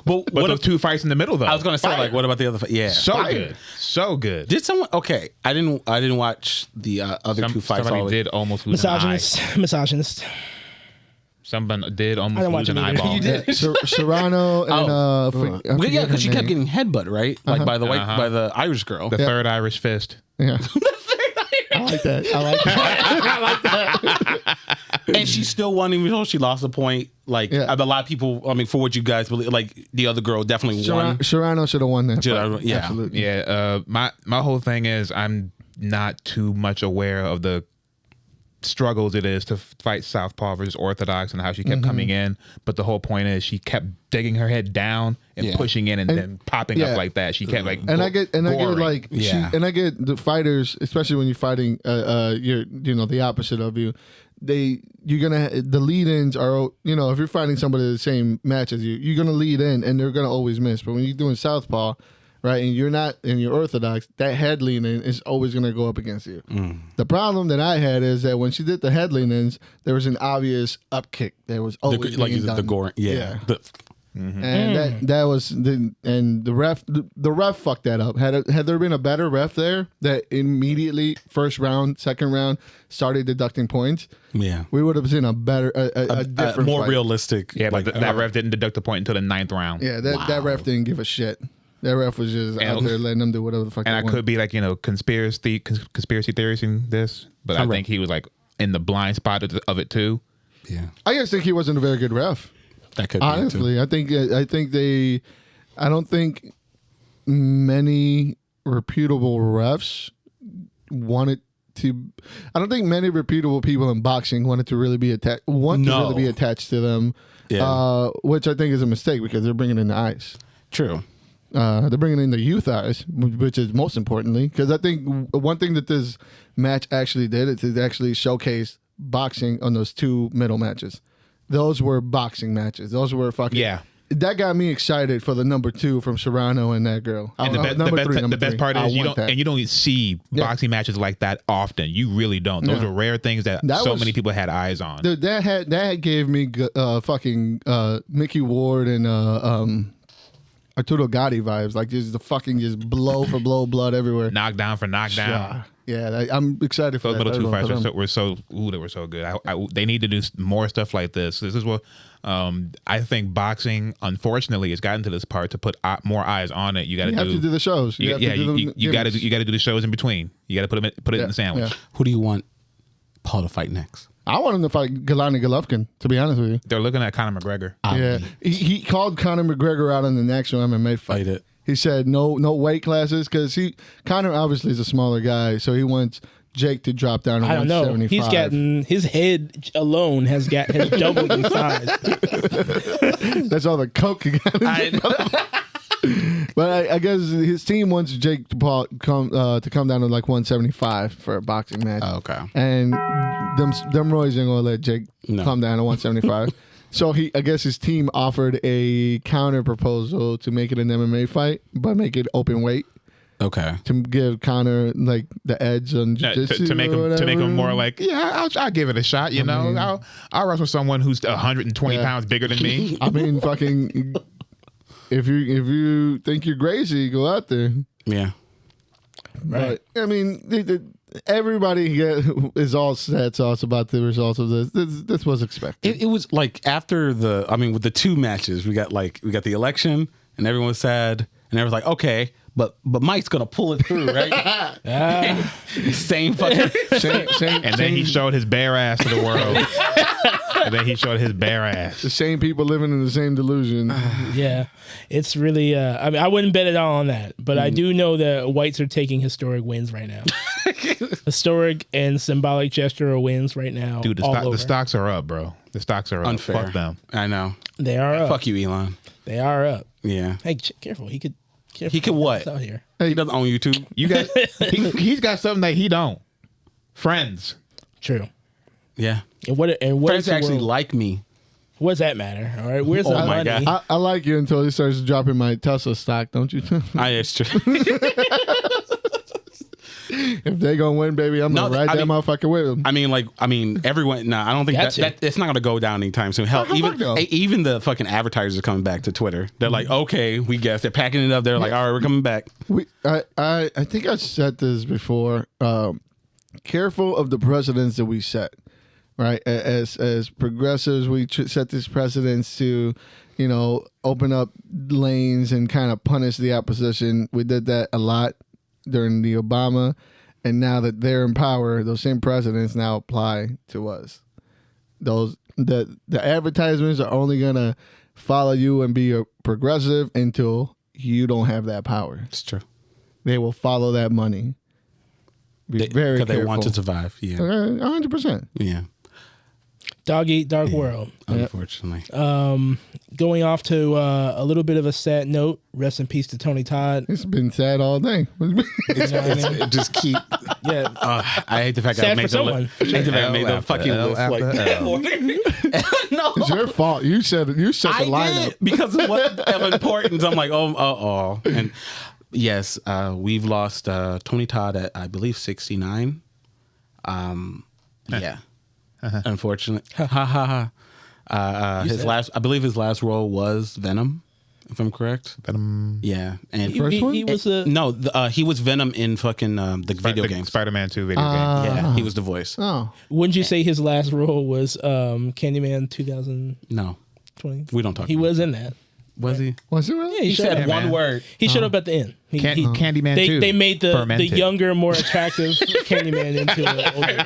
But But those 2 fights in the middle, though. I was going to say, like, what about the other fight? Yeah. so good. So good. Did someone? Okay, I didn't watch the other 2 fights. Somebody did almost lose an eye. Misogynist. Somebody did I almost don't lose watch an it either. eyeball. You did. Serrano and Yeah, because she kept getting headbutt, right? Like by the Uh-huh. by the Irish girl. The third Irish fist. yeah. I like that. And she still won, even though she lost a point. Like Yeah. a lot of people, I mean, for what you guys believe, like the other girl definitely won. Serrano should have won that. fight. Yeah. Absolutely. Yeah. My whole thing is I'm not too much aware of the struggles it is to fight Southpaw versus Orthodox and how she kept coming in. But the whole point is she kept digging her head down and pushing in and then popping up like that. She kept like I get like Yeah. I get the fighters, especially when you're fighting you're the opposite of you. The lead-ins are, if you're fighting somebody the same match as you, you're gonna lead in and they're gonna always miss. But when you're doing Southpaw, right, and you're not and you're Orthodox, that head lean-in is always gonna go up against you. The problem that I had is that when she did the head lean-ins, there was an obvious up kick. There was always Like being the done. gore. Yeah. And that was the ref fucked that up. Had there been a better ref there that immediately first round, second round started deducting points, we would have seen a better, a different, more fight. realistic. Yeah, but that ref didn't deduct the point until the 9th round. Yeah, that ref didn't give a shit. That ref was just out there letting them do whatever the fuck. And they I want. could be like, conspiracy theories in this, but I think he was like in the blind spot of it too. Yeah. I just think he wasn't a very good ref. That could be Honestly, I don't think many reputable refs wanted to. I don't think many reputable people in boxing wanted to really be attached. To really be attached to them. Yeah. Which I think is a mistake because they're bringing in the eyes. True. They're bringing in the youth eyes, which is most importantly, because I think one thing that this match actually did is it actually showcased boxing on those 2 middle matches. Those were boxing matches. Those were fucking. Yeah. That got me excited for the number 2 from Serrano and that girl. And the best part is you don't see boxing matches like that often. You really don't. Those are rare things that many people had eyes on. Dude, that gave me fucking Mickey Ward and Arturo Gatti vibes. Like just the fucking just blow for blow, blood everywhere. Knockdown for knockdown. Yeah, I'm excited for those that. middle 2 fights were so good. They need to do more stuff like this. This is what I think boxing, unfortunately, has gotten to this part to put more eyes on it. You got to do the shows. You got to do the shows in between. You got to put it in the sandwich. Yeah. Who do you want Paul to fight next? I want him to fight Galani Golovkin, to be honest with you. They're looking at Conor McGregor. Yeah, he called Conor McGregor out in the actual MMA fight. It. He said no weight classes because Conor obviously is a smaller guy, so he wants Jake to drop down to I don't know. 175. He's gotten his head alone has doubled in size. That's all the coke he got. But I guess his team wants Jake to come down to like 175 for a boxing match. Oh, okay. And them Roys ain't gonna let Jake come down to 175. So I guess his team offered a counter proposal to make it an MMA fight, but make it open weight. Okay. To give Connor like the edge on jiu-jitsu to make him more like, I'll give it a shot. You know, mean, I'll wrestle someone who's 120 pounds bigger than me. I mean, fucking, if you think you're Gracie, go out there. Yeah. Right. But, I mean, everybody is all sad sauce about the results of this. This was expected. It was like after with the two matches, we got the election, and everyone was sad, and everyone's like, okay. But Mike's gonna pull it through, right? Same fucking same. And then he showed his bare ass to the world. And then he showed his bare ass. The same people living in the same delusion. Yeah, it's really. I mean, I wouldn't bet it all on that, but I do know that whites are taking historic wins right now. Historic and symbolic gesture of wins right now. Dude, the stocks are up, bro. The stocks are up. Unfair. Fuck them. I know. They are up. Fuck you, Elon. They are up. Yeah. Hey, careful. He could what? out here. He doesn't own YouTube. You got he's got something that he don't. Friends. True. Yeah. And what Friends actually like me. What does that matter? All right. Where's the my money? God. I like you until he starts dropping my Tesla stock, don't you? It's true. If they gonna win, baby, I'm gonna ride that motherfucker with them. I mean, everyone. No, I don't think that it's not gonna go down anytime soon. Hell, even the fucking advertisers are coming back to Twitter. They're like, okay, we guess they're packing it up. They're like, all right, we're coming back. I think I said this before. Careful of the precedents that we set, right? As progressives, we set these precedents to, open up lanes and kind of punish the opposition. We did that a lot during the Obama, and now that they're in power, those same precedents now apply to us. The advertisements are only gonna follow you and be a progressive until you don't have that power. It's true. They will follow that money. Be very careful. They want to survive. Yeah, 100%. Yeah. Dog eat dog world. Unfortunately. Going off to a little bit of a sad note. Rest in peace to Tony Todd. It's been sad all day. It just keep. Yeah. I hate the fact sad that I made the fucking list. No, it's your fault. You set the lineup because of importance. I'm like, and yes, we've lost Tony Todd at I believe 69. Yeah. Unfortunate. His last role was Venom, if I'm correct. Venom. Yeah, and he was he was Venom in fucking the video game Spider-Man 2 video game. Yeah, he was the voice. Oh, wouldn't you say his last role was Candyman 2020? No, we don't talk. He was in that. Was he? Was he really? Yeah, he said one word. He showed up at the end. Candyman 2. They made the younger, more attractive Candyman into an older.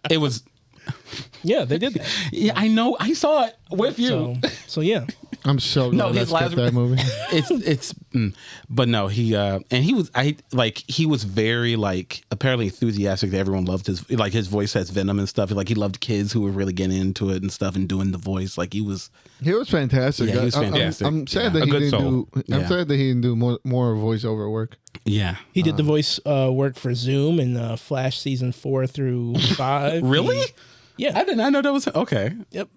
It was. Yeah, they did that. Yeah, I know. I saw it with you. So yeah. I'm so glad I skipped that movie. But no, he was very apparently enthusiastic that everyone loved his voice has Venom and stuff. Like he loved kids who were really getting into it and stuff and doing the voice. Like he was fantastic. Yeah, he was fantastic. I'm sad that he didn't do. I'm sad that he didn't do more voiceover work. Yeah, he did the voice work for Zoom in Flash season 4 through 5. Really? Yeah, I did not know that was okay. Yep.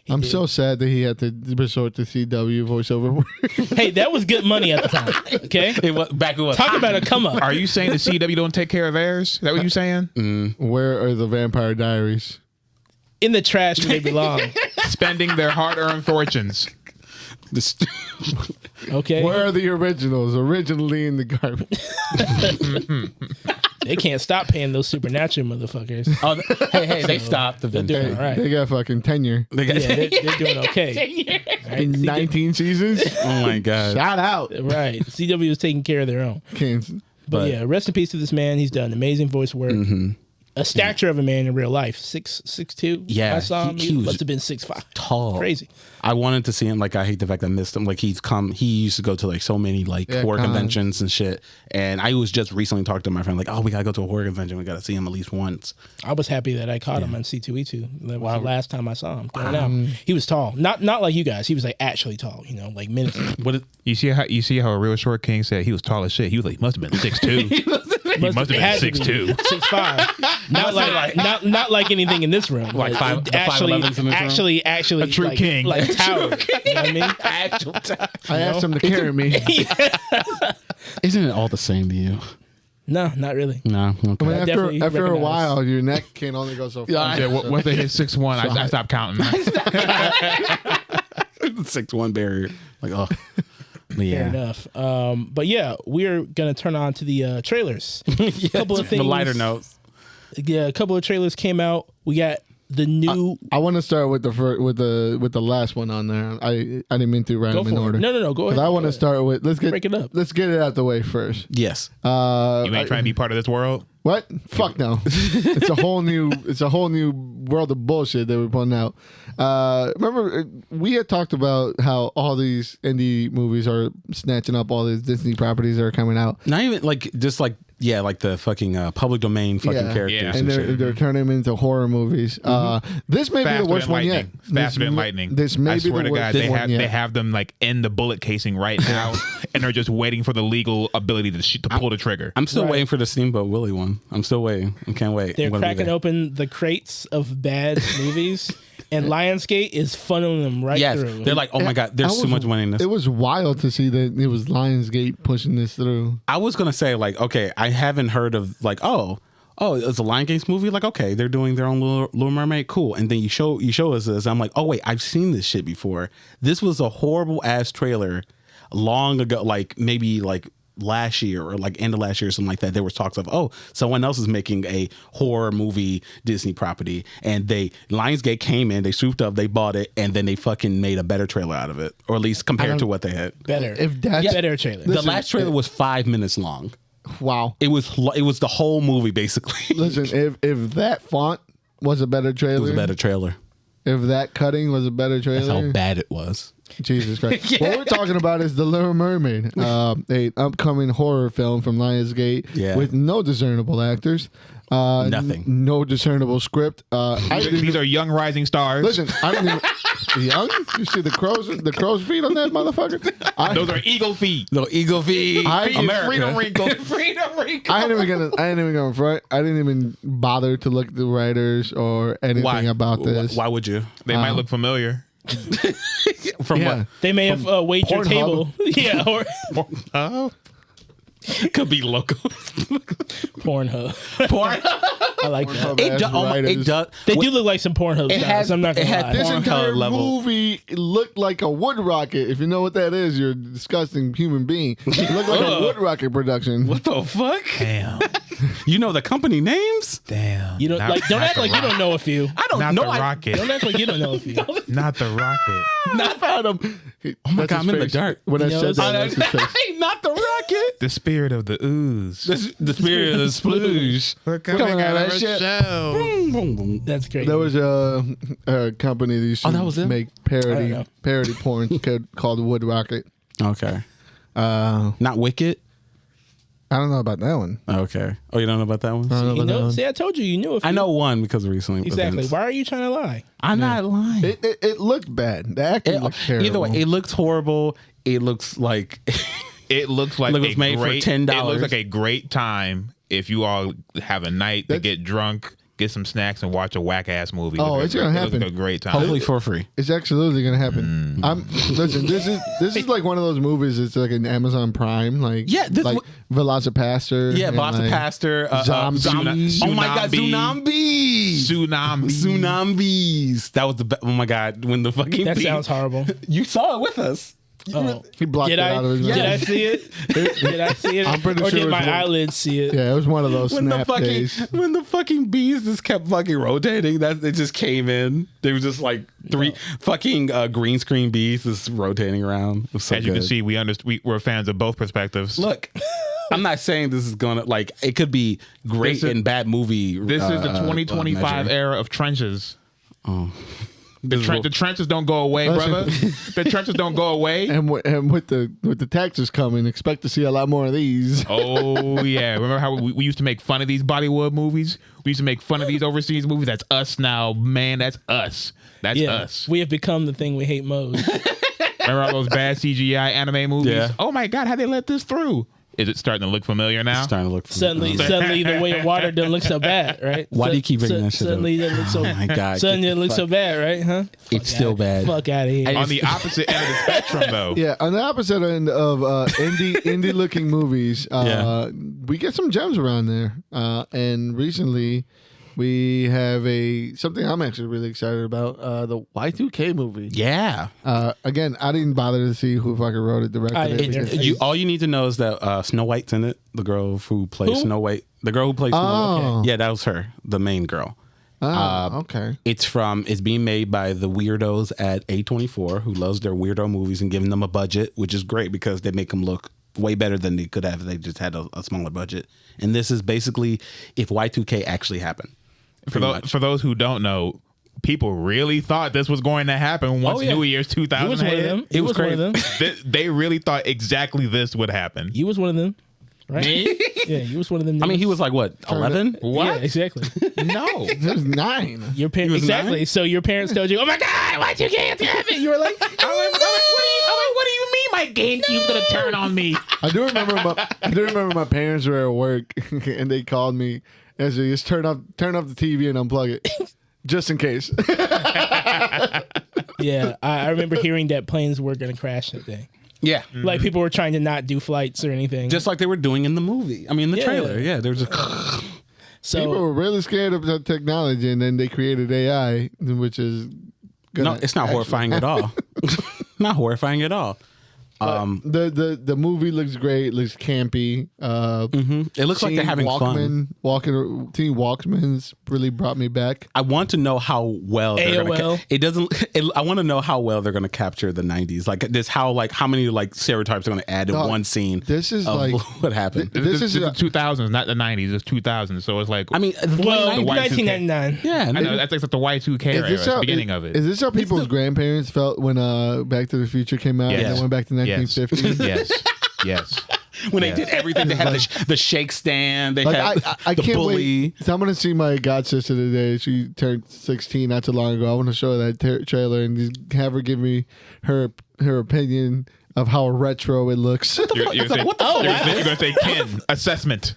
I'm so sad that he had to resort to CW voiceover. Hey, that was good money at the time. Okay, talk about a come up. Are you saying the CW don't take care of theirs? Is that what you're saying? Where are the Vampire Diaries? In the trash where they belong. Spending their hard-earned fortunes. Okay. Where are the originals? Originally in the garbage. They can't stop paying those supernatural motherfuckers. Hey, they stopped. They're doing all right. They got fucking tenure. They're doing okay. Right? In 19 seasons. Oh my god! Shout out. Right. CW is taking care of their own. Kansas. But yeah, rest in peace to this man. He's done amazing voice work. a stature of a man in real life. 6'2". Yeah, I saw him. he He was must have been 6'5". tall. Crazy. I wanted to see him. Like, I hate the fact I missed him. Like, he used to go to like so many like horror conventions and shit. And I was just recently talking to my friend, like, oh, we gotta go to a horror convention. We gotta see him at least once. I was happy that I caught him on C2E2. That was the last time I saw him. He was tall. Not like you guys. He was like actually tall, like minutes. You see how a real short king said he was tall as shit. He was like, he must have been 6'2". He must have been 6'2". 6'5". Not like anything in this room. Like actually, a true like, king. Like tower. You know what I mean? Actual time. I asked him to carry me. Isn't it all the same to you? No, not really. No. Okay. I mean, definitely after a recognize. while, your neck can only go so far. Yeah, Yeah, once they hit 6'1", I stopped counting. 6'1" barrier. Like, oh. But Fair yeah. enough. But yeah, we're gonna turn on to the trailers. Yeah, couple of the things. lighter notes. Yeah, a couple of trailers came out. We got the new. I want to start with the last one on there. I didn't mean to write Go them in for order. it. No. Go ahead. I want to start with let's Break it up. Let's get it out the way first. Yes. You ain't trying to be part of this world? What? Fuck no. It's a whole new world of bullshit that we're putting out. Remember, we had talked about how all these indie movies are snatching up all these Disney properties that are coming out. Not even like just like like the fucking public domain fucking characters Yeah. and And shit. they're turning them into horror movies. This may be the worst one yet. Faster than lightning. This may I be swear the to worst God, one yet. they have them like in the bullet casing right now, and they're just waiting for the legal ability to pull the trigger. I'm still Right. waiting for the Steamboat Willie one. I'm still waiting. I can't wait. They're I'm gonna be cracking there. open the crates of bad movies, and Lionsgate is funneling them right Yes, through. they're like, oh my god, there's so much money in this. It was wild to see that it was Lionsgate pushing this through. I was gonna say like, okay, I haven't heard of like, oh, it's a Lionsgate movie. Like, okay, they're doing their own Little Mermaid, cool. And then you show us this. I'm like, oh wait, I've seen this shit before. This was a horrible ass trailer long ago, like maybe like last year or like end of last year or something like that. There was talks of, oh, someone else is making a horror movie Disney property, and Lionsgate came in, they swooped up, they bought it, and then they fucking made a better trailer out of it, or at least compared to what they had. better. If that's better trailer. The last trailer was 5 minutes long. wow. It was the whole movie basically. Listen, if that font was a better trailer, It was a better trailer. if that cutting was a better trailer, That's how bad it was. Jesus Christ. What we're talking about is The Little Mermaid, an upcoming horror film from Lionsgate with no discernible actors. Nothing. No discernible script. These are young rising stars. Listen, I don't even... Young? You see the crow's feet on that motherfucker? Those are eagle feet. Little eagle feet. America. Freedom wrinkle. I ain't even gonna front. I didn't even bother to look at the writers or anything about this. Why would you? They might look familiar. From Yeah. what? They may have weighed your Pornhub. table. Yeah, or Could be local. Pornhub. I like that. It does. It does. They do look like some Pornhub stars. has- I'm not it gonna had lie. This Pornhub entire level. movie looked like a wood rocket. If you know what that is, you're a disgusting human being. It looked like a wood rocket production. What the fuck? Damn. You know the company names? Damn. You don't don't act like you don't know a few. I don't Not know. the rocket. Don't act like you don't know a few. Not the rocket. Not found him. Oh my God, I'm in the dark. When I You know, said that, that's his face. Not the rocket. The spirit of the ooze. The spirit of the splooge. We're coming out of that shit. show. Boom, boom, boom. That's great. There was a company that used to that was it? make I don't parody know. porn called Wood Rocket. Okay. I Not Wicked. don't know about that one. Okay. Oh, you don't know about that one? I don't know you about that know, one. see, I told you knew a few. I know one because of recently. exactly. events. Why are you trying to lie? I'm not lying. It looked bad. The acting looked terrible. Either way, it looks horrible. It looks like It looks like Look, it was made for $10. It looks like a great time if you all have a night to get drunk, get some snacks, and watch a whack ass movie. Oh, it's gonna It happen. looks like a great time. hopefully for free. It's absolutely gonna happen. Listen. This is like one of those movies. It's like an Amazon Prime, like This like Velocipaster. Yeah, and, Velocipaster. Zombies. Oh my God, Tsunami. Tsunamis. That was the best. Oh my God, when the fucking That beat- sounds horrible. You saw it with us. Oh. He blocked Did it I? out of his mouth. Did I see it? Did I see it? I'm pretty or sure it did was my one- eyelids see it? Yeah, it was one of those When the snap fucking days. when the fucking bees just kept fucking rotating, that they just came in. They were just like three fucking green screen bees just rotating around. It was so As you can good. see, we're fans of both perspectives. Look, I'm not saying this is gonna like. It could be great and bad movie. This is the 2025 era of trenches. Oh. The trenches don't go away, brother. The trenches don't go away. And with the taxes coming, expect to see a lot more of these. Oh yeah, remember how we used to make fun of these Bollywood movies? We used to make fun of these overseas movies. That's us now, man. That's us. That's us. We have become the thing we hate most. Remember all those bad CGI anime movies? Yeah. Oh my God, how they let this through? Is it starting to look familiar now? It's starting to look Suddenly, the way of water doesn't look so bad, right? Why do you keep bringing that shit suddenly up? It doesn't look so. Oh my God! Suddenly it looks so bad, right? Huh? It's still bad. Fuck out of here. On the opposite end of the spectrum, though. Yeah, on the opposite end of indie looking movies, we get some gems around there. And recently, we have something I'm actually really excited about. The Y2K movie. Yeah. Again, I didn't bother to see who fucking wrote it, directed it. because- All you need to know is that Snow White's in it. The girl who plays Snow White. The girl who plays Snow White. Oh. Yeah, that was her. The main girl. okay. It's being made by the weirdos at A24 who loves their weirdo movies and giving them a budget, which is great because they make them look way better than they could have if they just had a smaller budget. And this is basically if Y2K actually happened. For those who don't know, people really thought this was going to happen once New Year's 2000 You was one of them. It was one of them. They really thought exactly this would happen. You was one of them. Right? Me? Yeah, you was one of them. I mean, he niggas. was like, what, 11? What? Yeah, exactly. No. It was 9. Your parents was exactly. 9? So your parents told you, "Oh my God, why you can't have it?" You were like, I'm like, what do you mean my GameCube's gonna turn on me? I do remember my parents were at work and they called me and said, "Just turn off the TV and unplug it, just in case." "Yeah." I remember hearing that planes were going to crash that day. Yeah. Like people were trying to not do flights or anything. Just like they were doing in the movie. I mean, in the Yeah. trailer. Yeah, there was People were really scared of the technology, and then they created AI, which is No, it's not horrifying at all. Not horrifying at all. The movie looks great. Looks campy. It looks like they're having fun. Team Walkman's really brought me back. I want to know how well they're AOL. I want to know how well they're going to capture the 90s. Like this, how many stereotypes they're going to add in one scene. This is of like what happened. This is the 2000s, not the 90s. It's 2000s, so it's like I mean, well, the Y2K. 1999. yeah, I know that's like the Y2K era, the beginning of it. Is this how people's grandparents felt when Back to the Future came out and Yes. they went back to 1950? Yes. when they did everything, they had the shake stand. They had I the can't bully. wait. So I'm gonna see my god sister today. She turned 16 not too long ago. I want to show her that trailer and just have her give me her opinion of how retro it looks. You're gonna say Ken assessment.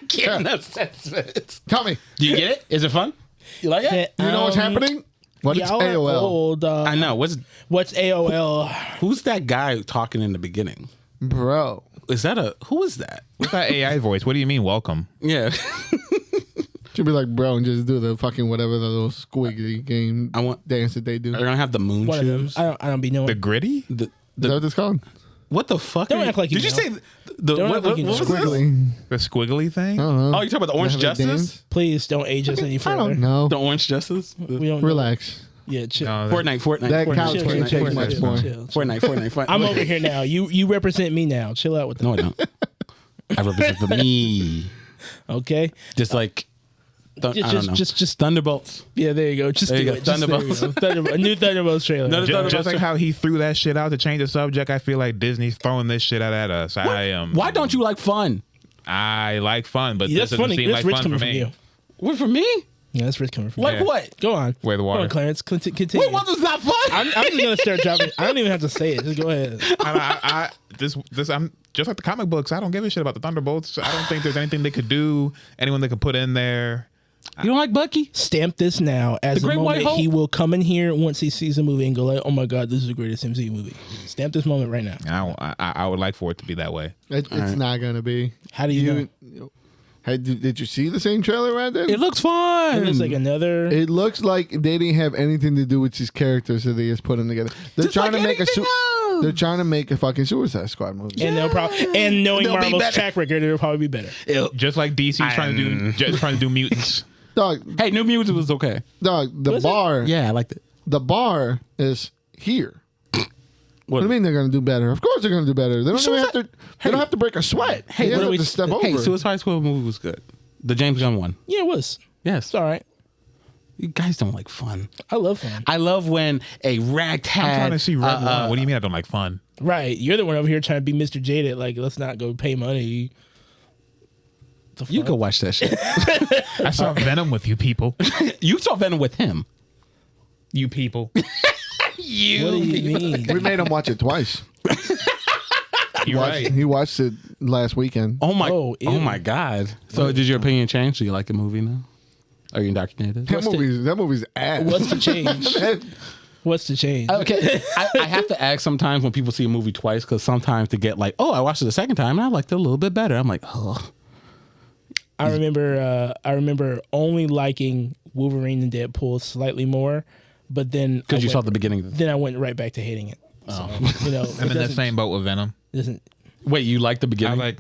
Ken assessment. Tell me, Do you get it? Is it fun? You like it? you know what's happening? What is Y'all are AOL? old. I know. What's AOL? Who's that guy talking in the beginning? Bro. Who is that? What's that AI voice? What do you mean, welcome? Yeah. Should be like, bro, and just do the fucking whatever the little squiggly game dance that they do. They're gonna have the moon One of them. shoes. I don't be knowing. The gritty? Is that what it's called? What the fuck? Don't act like you Did you know. say the Don't what, act like what, you what know. was this? Squiggly. The squiggly thing? I don't know. Oh, you talking about the Orange They have a Justice? dance? Please don't age us any I further. don't know. The Orange Justice? We don't know. Relax. Yeah, chill. No, Fortnite. That Fortnite, couch Fortnite, can't take Fortnite, much Fortnite, more. Chill. Fortnite. I'm over here now. You represent me now. Chill out with that. No, I don't. I represent the me. Okay. Just like I don't know. Just Thunderbolts. Yeah, there you go. Just There do you go. it. Just, there you Thunderbolts. go. A new Thunderbolts trailer. No, Just like how he threw that shit out to change the subject, I feel like Disney's throwing this shit out at us. Why don't you like fun? I like fun, but Yeah, this that's doesn't funny. seem That's like rich fun coming for from me. you. What for me? Yeah, that's rich coming from Like you. what? Go on. Where the Go water? on, Clarence. Continue. Wait, what was not fun? I'm just gonna start dropping. I don't even have to say it. Just go ahead. I'm just like the comic books. I don't give a shit about the Thunderbolts. I don't think there's anything they could do, anyone they could put in there. You don't like Bucky? Stamp this now as The the Great White moment Hope? he will come in here once he sees the movie and go like, "Oh my god, this is the greatest MCU movie." Stamp this moment right now. I would like for it to be that way. It's not gonna be. How do you know? Did you see the same trailer right there? It looks fun. It looks like another. It looks like they didn't have anything to do with these characters, so they just put them together. They're Just trying like to make anything else. They're trying to make a fucking Suicide Squad movie. and they'll probably knowing They'll be Marvel's better. track record, it'll probably be better. Just like DC trying to do mutants. Dog, Hey, New Mutants was okay. the Was it? bar. Yeah, I liked it. The bar is here. What do you mean they're going to do better? Of course they're going to do better. They don't even have to. They don't have to break a sweat. Hey, They what have do we to step over. Hey, Suicide Squad movie was good. The James Gunn one. Yeah, it was. Yes. It's all right. You guys don't like fun. I love fun. I love when a ragtag. I'm trying to see Red One. What do you mean I don't like fun? Right. You're the one over here trying to be Mr. Jaded. Like, let's not go pay money. You go watch that shit. I saw Venom with you people. You saw Venom with him. You people. What do you mean? We made him watch it twice. You're right. He watched it last weekend. Oh my! Oh, Oh, ew. my God! So, did your opinion change? Do you like the movie now? Are you indoctrinated? That movie's ass. What's the change? What's the change? Okay, I have to ask sometimes when people see a movie twice because sometimes to get like, oh, I watched it the second time and I liked it a little bit better. I'm like, oh, I remember only liking Wolverine and Deadpool slightly more, but then because you saw the beginning. Then I went right back to hating it. So, you know, I'm in the same boat with Venom. doesn't. Wait, you like the I'm beginning? like,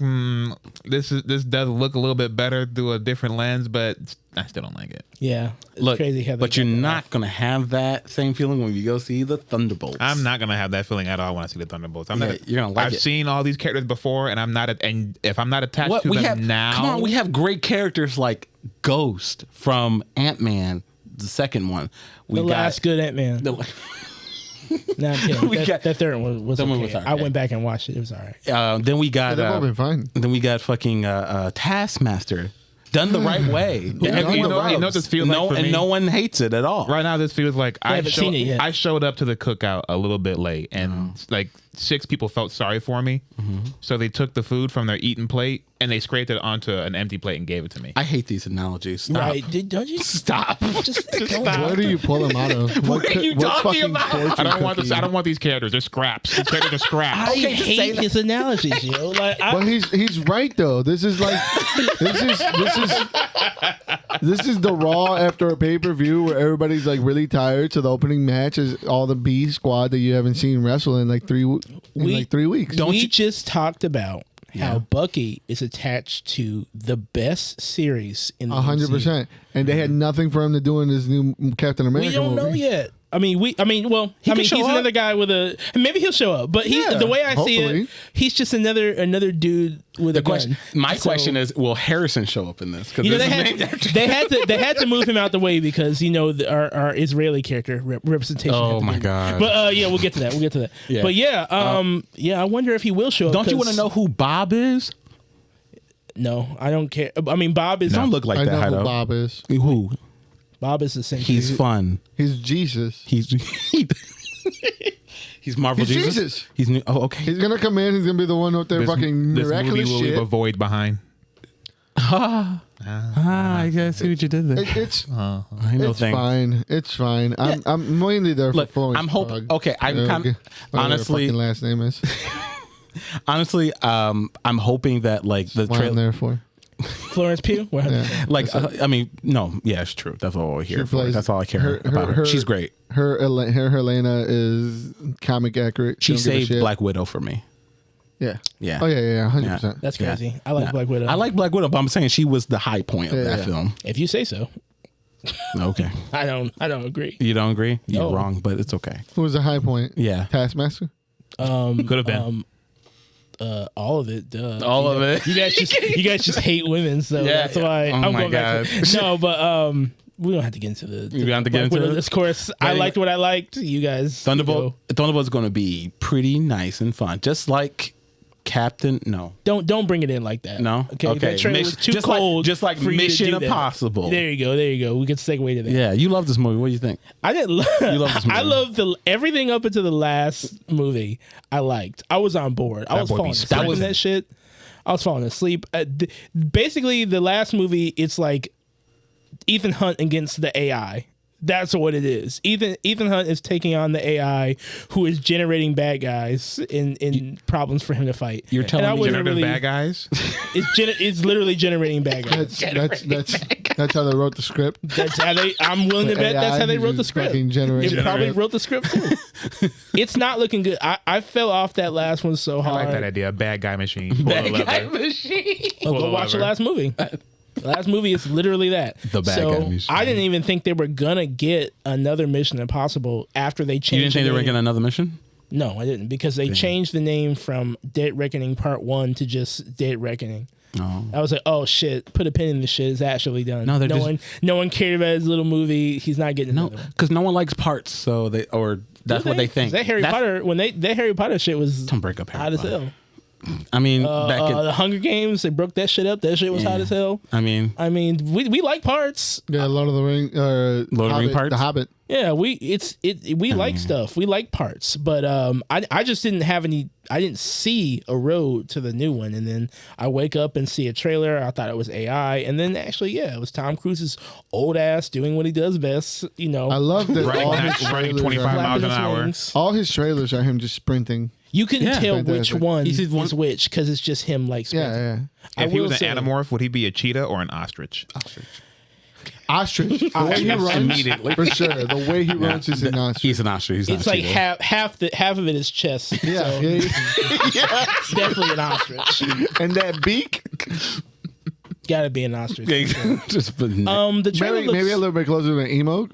this does look a little bit better through a different lens, but I still don't like it. Yeah, it's Look, crazy how. They but you're got that not off. gonna have that same feeling when you go see the Thunderbolts. I'm not gonna have that feeling at all when I see the Thunderbolts. I'm Yeah, not. you're gonna like I've it. seen all these characters before, and I'm not. And if I'm not attached What to we them have now, Come on, we have great characters like Ghost from Ant-Man, the second one. We The last good Ant-Man. The, No, I'm kidding. We got- that third one was that okay. one was all I right. went back and watched it. It was all right. then we got That movie fine. then we got fucking Taskmaster done the right way. done Have the you know, right you know what this feels no, like for and me? no one hates it at all. right now this feels like I haven't seen it yet. I showed up to the cookout a little bit late, and like 6 people felt sorry for me, so they took the food from their eating plate and they scraped it onto an empty plate and gave it to me. I hate these analogies. Stop. Right? Don't you Stop. just don't Where do you pull him out of? What are you talking fucking about? fortune I don't want this. cookie? I don't want these characters. They're scraps. These characters are scraps. I Okay, just say hate that. his analogies, yo. Like, But he's right though. This is like this is the Raw after a pay-per-view where everybody's like really tired. So the opening match is all the B squad that you haven't seen wrestle in like 3 weeks. we just talked about how Bucky is attached to the best series in the 100%. And they had nothing for him to do in this new Captain America We don't movie. know yet. Well, can show he's up. another guy with a. Maybe he'll show up, but Yeah, the way I see hopefully. it, he's just another dude with a gun. My So, question is, will Harrison show up in this? Because you know, they had to move him out the way because our Israeli character representation. Oh had to my be- God. But we'll get to that. Yeah. But I wonder if he will show up. Don't you want to 'cause- know who Bob is? No, I don't care. I mean, Bob is Don't look like I that. know who Heido. Bob is. Who? Bob is the same. He's fun. He's Jesus. He's he's Marvel He's Jesus. Jesus. He's new. Oh, okay. He's gonna come in. He's gonna be the one with their fucking this movie miraculous will leave a shit. void behind. I guess see what you did there. It's I know it's things. fine. It's fine. I'm mainly there for Look, Florence. I'm hoping. Pugh. Okay, I'm Yeah, kind okay. Whatever her honestly, fucking last name is. honestly, I'm hoping that like the What I'm trailer, there for. Florence Pugh. Yeah. like I mean, no, yeah, it's true. That's all I hear She for. plays- That's all I care about her. She's great. Her Helena is comic accurate. She Don't give a saved shit. Black Widow for me. Yeah. Yeah. Oh yeah, 100%. That's Yeah. crazy. I like Yeah. Black Widow. I like Black Widow, but I'm saying she was the high point of that Yeah. film. If you say so. Okay. I don't agree. You don't agree? You're No. wrong, but it's okay. Who was the high point? Yeah. Taskmaster. Could have been. All of it. Duh. All of it. You guys just hate women, so Yeah, that's why yeah. Oh I'm my going back. God. No, but we don't have to get into the. You don't have to get Black into Widow it? discourse. I Ready? liked what I liked. You guys. Thunderbolt's going to be pretty nice and fun, just like Captain. No, Don't bring it in like that. no. Okay. That trailer was too just cold. Like, just like for you to Mission do that. Impossible. There you go. We can segue to that. Yeah, you love this movie. What do you think? I didn't love. You love this movie. I loved everything up until the last movie. I liked. I was on board. I was boy be falling asleep in sprinting. that shit. I was falling asleep. Basically, the last movie, it's like Ethan Hunt against the AI. That's what it is. Ethan Hunt is taking on the AI, who is generating bad guys in problems for him to fight. You're telling And I me wasn't Generative really- bad guys. It's literally generating bad guys. That's how they wrote the script. That's how they. I'm willing to bet that's how they wrote the script. It It probably wrote the script too. It's not looking good. I fell off that last one so I hard. like that idea. Bad guy machine. Bad guy machine. Oh, go watch the last movie. The last movie is literally that. The bad so guy machine. I didn't even think they were gonna get another Mission Impossible after they changed. You didn't think they the were name. getting another mission? No, I didn't, because they changed the name from Dead Reckoning Part 1 to just Dead Reckoning. Oh. I was like, oh shit, put a pin in the shit. It's actually done. No, no one cared about his little movie. He's not getting another one. Because no one likes parts, so that's what they think. That Harry Potter, that Harry Potter shit was don't break up Harry hot as Potter. hell. I mean, back in the Hunger Games, they broke that shit up. That shit was hot as hell. I mean, we like parts. Yeah, Lord of the Ring, Lord of the Ring parts. The Hobbit. Yeah, we like stuff. We like parts, but I just didn't have any. I didn't see a road to the new one, and then I wake up and see a trailer. I thought it was AI, and then actually, it was Tom Cruise's old ass doing what he does best. You know, I love that running 25 miles an hour. All his trailers are him just sprinting. You can tell which fantastic. one is which because it's just him like sprinting. Yeah. If he was an Animorph, would he be a cheetah or an ostrich? Ostrich. The way he runs, immediately. for sure. The way he runs is an ostrich. He's an ostrich. He's It's not like half of it is chest. Yeah, so it's definitely an ostrich. And that beak. Gotta be an ostrich. just The trailer looks, Maybe a little bit closer to an emu.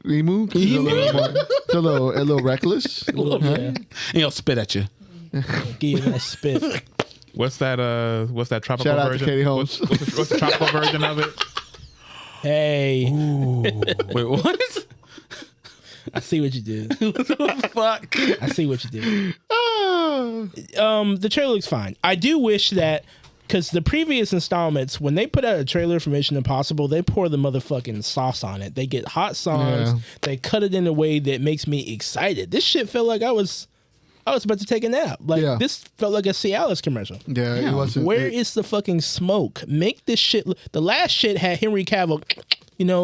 It's a little reckless. yeah. he'll spit at you. Give you that spit. What's that tropical Shout out to version? Katie Holmes. What's the tropical version of it? Hey, Wait, what? I see what you did. Fuck. I see what you did. Ah. The trailer looks fine. I do wish that, because the previous installments, when they put out a trailer for Mission Impossible, they pour the motherfucking sauce on it. They get hot sauce. Yeah. They cut it in a way that makes me excited. This shit felt like I was about to take a nap. Like this felt like a Cialis commercial. Yeah, it wasn't. Where is the fucking smoke? Make this shit. The last shit had Henry Cavill,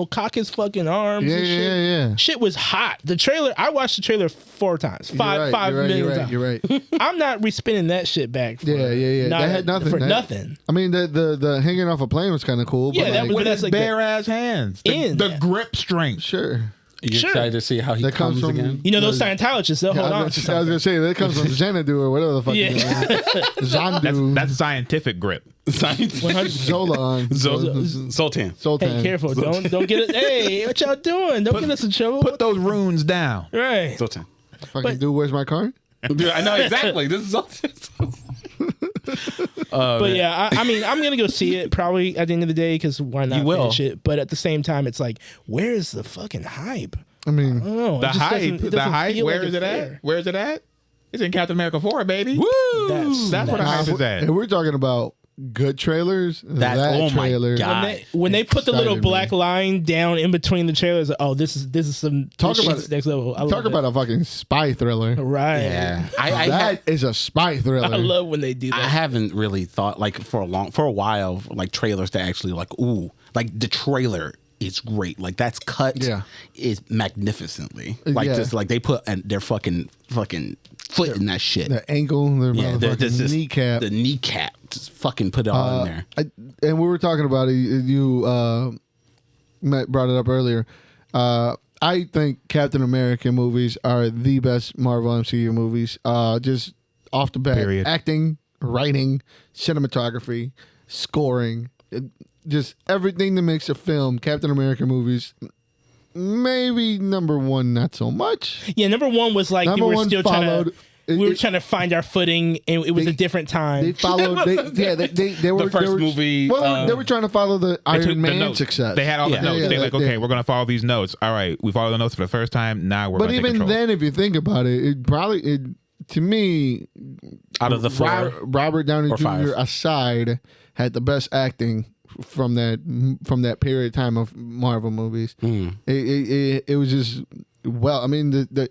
cock his fucking arms. Yeah, and shit. yeah. Shit was hot. The trailer. I watched the trailer 4 times. Five million times. You're right. I'm not respinning that shit back. For, Yeah. That had nothing. For nothing. I mean, the hanging off a plane was kind of cool. Yeah, but that like, was- With that's his like bare ass hands. The grip strength. sure. You Sure. excited to see how he That comes comes from- again? Those Scientologists, they'll hold I on. was to gonna something. say that comes from Xanadu or whatever the fuck. Yeah. Xanadu. That's scientific grip. Zolan. Sultan. Sultan. Hey, careful! Don't get it. Hey, what y'all doing? Don't get us in trouble. Put those runes down. Right. Sultan. Fucking dude, where's my car? Dude, I know exactly. This is Sultan. But yeah, I mean, I'm gonna go see it probably at the end of the day because why not You will. finish it? But at the same time, it's like, where is the fucking hype? I mean, I don't know. The hype. Where is it at? There. Where is it at? It's in Captain America 4, baby. Woo! That's where the hype is at. if we're talking about good trailers, that oh my trailer. God. When they put the little Excited me. black line down in between the trailers, this is some Talk this about shit's next level. I love Talk about a fucking spy thriller. right. Yeah. That is a spy thriller. I love when they do I that. haven't really thought for a while like trailers to actually the trailer is great. Like that's cut is magnificently. Like just like they put their fucking foot in that shit. The ankle, their motherfucking kneecap. The kneecap. Just fucking put it all in there. And we were talking about it. You Matt brought it up earlier. I think Captain America movies are the best Marvel MCU movies. Just off the bat, Period. acting, writing, cinematography, scoring, just everything that makes a film. Captain America movies, maybe number one, not so much. Yeah, number one was like Number we were one still followed- we were trying to find our footing, and it was a different time. They followed. They were The first they were, movie, Well, they were trying to follow the They took Iron the Man notes. success. They had all the notes. They're like, okay, yeah. we're going to follow these notes. All right, we follow the notes for the first time. Now we're But going to take even control. then, if you think about it, to me, Out of the four, Robert Downey or Jr. five. aside, had the best acting from that period of time of Marvel movies. It was just I mean the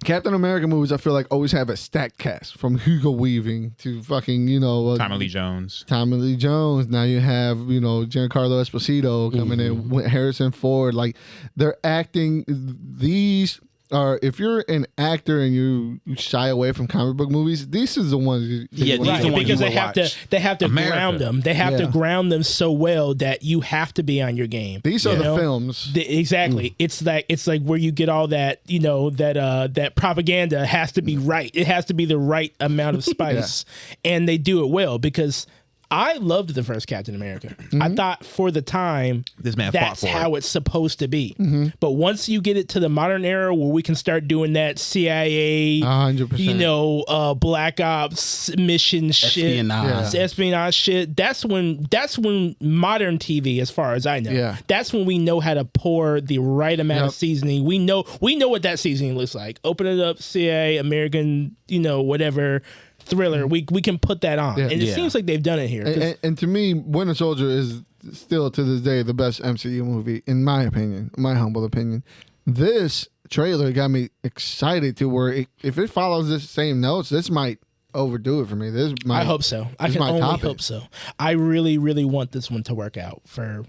Captain America movies, I feel like always have a stacked cast from Hugo Weaving to fucking Tommy Lee Jones. Tommy Lee Jones. Now you have Giancarlo Esposito coming in, with Harrison Ford. Like they're acting. These are, if you're an actor and you shy away from comic book movies, these are the ones. Yeah, these are the ones because you they will have watch. to America. ground them. They have to ground them so well that you have to be on your game. These are You the know? films. Exactly. It's like where you get all that, that propaganda has to be right. It has to be the right amount of spice, and they do it well because I loved the first Captain America. I thought for the time, This man fought that's for how it. it's supposed to be. But once you get it to the modern era where we can start doing that CIA, 100%. Black Ops mission shit, espionage shit, that's when modern TV, as far as I know, that's when we know how to pour the right amount of seasoning. We know what that seasoning looks like. Open it up, CIA, American, whatever thriller. We can put that on, and it seems like they've done it here. And to me, Winter Soldier is still to this day the best MCU movie, in my opinion, my humble opinion. This trailer got me excited to where if it follows the same notes, this might overdo it for me. I hope so. I can only hope so. I really, really want this one to work out for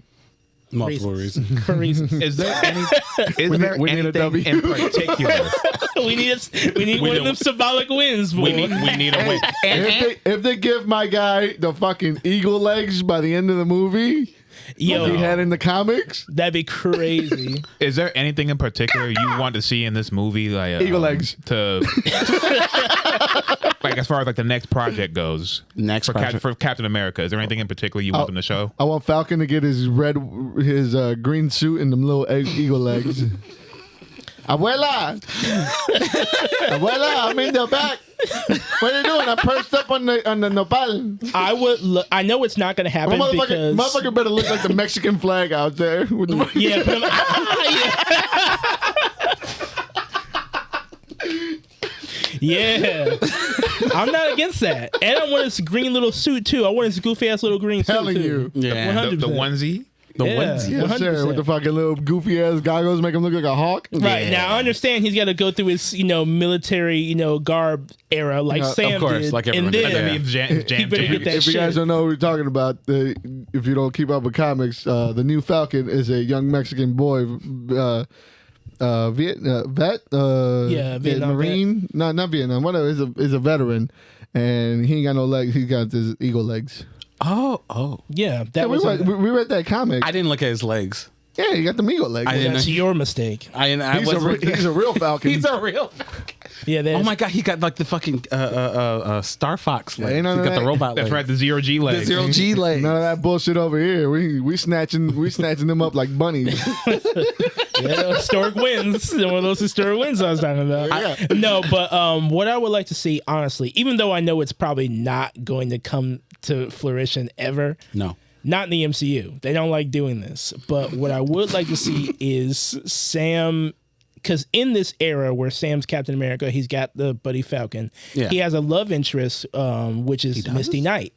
multiple reasons. For reasons. Is there anything in particular? we need one of them symbolic wins. Boy. We need a win. If they give my guy the fucking eagle legs by the end of the movie, like he had in the comics, that'd be crazy. Is there anything in particular you want to see in this movie, like eagle legs? Like as far as like the next project goes, for Captain America, is there anything in particular you want them to show? I want Falcon to get his green suit and them little eagle legs. Abuela, I'm in the back. What are you doing? I'm perched up on the nopal. I know it's not going to happen because motherfucker better look like the Mexican flag out there. With the yeah. I'm not against that, and I want his green little suit too. I want his goofy ass little green suit too. Yeah, the onesie. Onesie. Yes, sir, with the fucking little goofy ass goggles, make him look like a hawk. Right now, I understand he's got to go through his military garb era like Sam of course, did, like everyone and did. then he better get that If you shit. guys don't know what we're talking about, if you don't keep up with comics, the new Falcon is a young Mexican boy, Vietnam Marine, vet. not Vietnam, whatever, is a veteran, and he ain't got no legs. He got his eagle legs. Oh. Yeah, we read that comic. I didn't look at his legs. Yeah, he got the eagle legs. That's your mistake. He's a real Falcon. He's a real Falcon. Yeah. Oh my God, he got like the fucking Star Fox legs. He got the robot legs. That's right, the zero G legs. The zero G legs. None of that bullshit over here. We snatching them up like bunnies. Historic wins. One of those historic wins I was talking about. No, but what I would like to see, honestly, even though I know it's probably not going to come to fruition ever. No. Not in the MCU. They don't like doing this. But what I would like to see is Sam, because in this era where Sam's Captain America, he's got the Buddy Falcon. Yeah. He has a love interest, which is Misty Knight.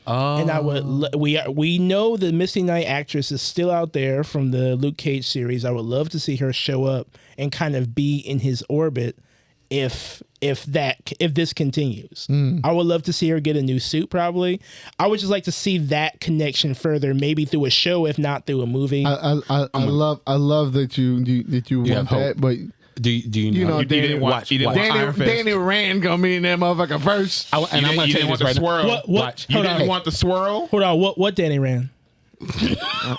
Oh. And I would we know the Misty Knight actress is still out there from the Luke Cage series. I would love to see her show up and kind of be in his orbit if this continues. I would love to see her get a new suit probably. I would just like to see that connection further, maybe through a show, if not through a movie. I love that you want that, but do you know you didn't watch Danny Rand gonna be in that motherfucker first. I'm gonna tell you this right now. What? You didn't want the swirl? Hold on, what Danny Rand?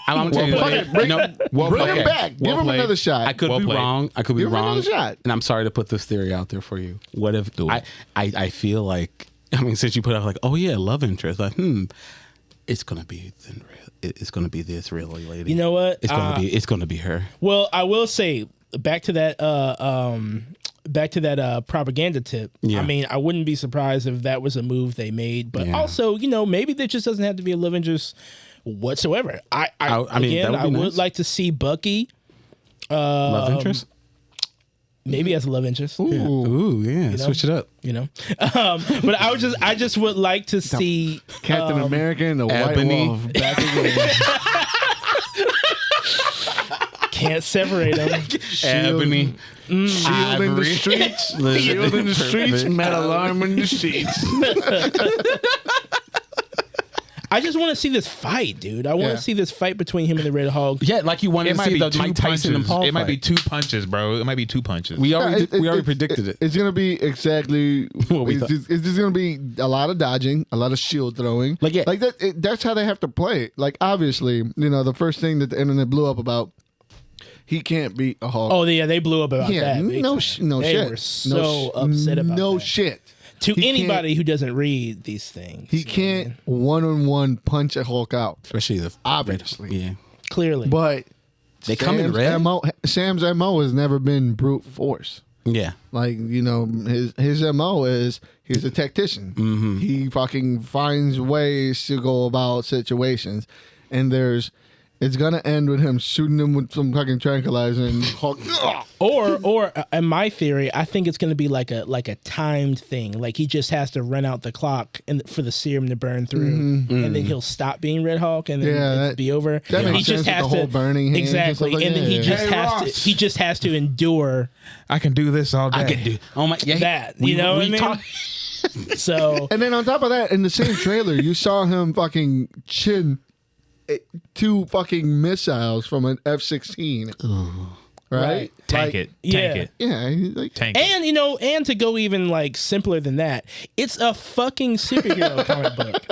I'm gonna tell you. Bring him back. Give him another shot. I could be wrong. Give him another shot. And I'm sorry to put this theory out there for you. What if I feel like, I mean, since you put out like, oh yeah, love interest, like, it's gonna be this really lady. You know what? It's gonna be her. Well, I will say back to that propaganda tip. Yeah. I mean, I wouldn't be surprised if that was a move they made, but also, maybe there just doesn't have to be a love interest whatsoever. I would nice. like to see Bucky. Love interest? Maybe as a love interest. Ooh, yeah. Switch it up. But I just would like to see Captain America and the Ebony. White Wolf back again. Can't separate them. Ebony. Shield in the streets. Shield in the streets. Metal arm in the sheets. I just want to see this fight, dude. I want to see this fight between him and the Red Hulk. Yeah, like you wanted to see the Mike Tyson and Paul It might be fight. 2 punches, bro. It might be 2 punches. We already predicted it. It's gonna be exactly What we it's thought. just gonna be a lot of dodging, a lot of shield throwing. Like, yeah. like that. That's how they have to play it. Like, obviously, the first thing that the internet blew up about, he can't beat a Hulk. Oh yeah, they blew up about that. no They shit. were so upset about no that. shit. to anybody who doesn't read these things. He can't one-on-one punch a Hulk out. Especially the obviously. Yeah. Clearly. But they come in red. Sam's MO has never been brute force. Yeah. Like, you know, his MO is he's a tactician. Mm-hmm. He fucking finds ways to go about situations. And it's gonna end with him shooting him with some fucking tranquilizer and Hulk. Or in my theory, I think it's gonna be like a timed thing. Like he just has to run out the clock for the serum to burn through, and then he'll stop being Red Hulk, and then it'll be over. That makes he sense just has with the whole burning hands exactly, and, and then he just has to endure. I can do this all day. I can do. Oh my, yeah. That you know what I mean? So and then on top of that, in the same trailer, you saw him fucking chin 2 fucking missiles from an F-16. Right? Tank it. Yeah. Like, Tank it. And you know, and to go even like simpler than that, it's a fucking superhero comic book.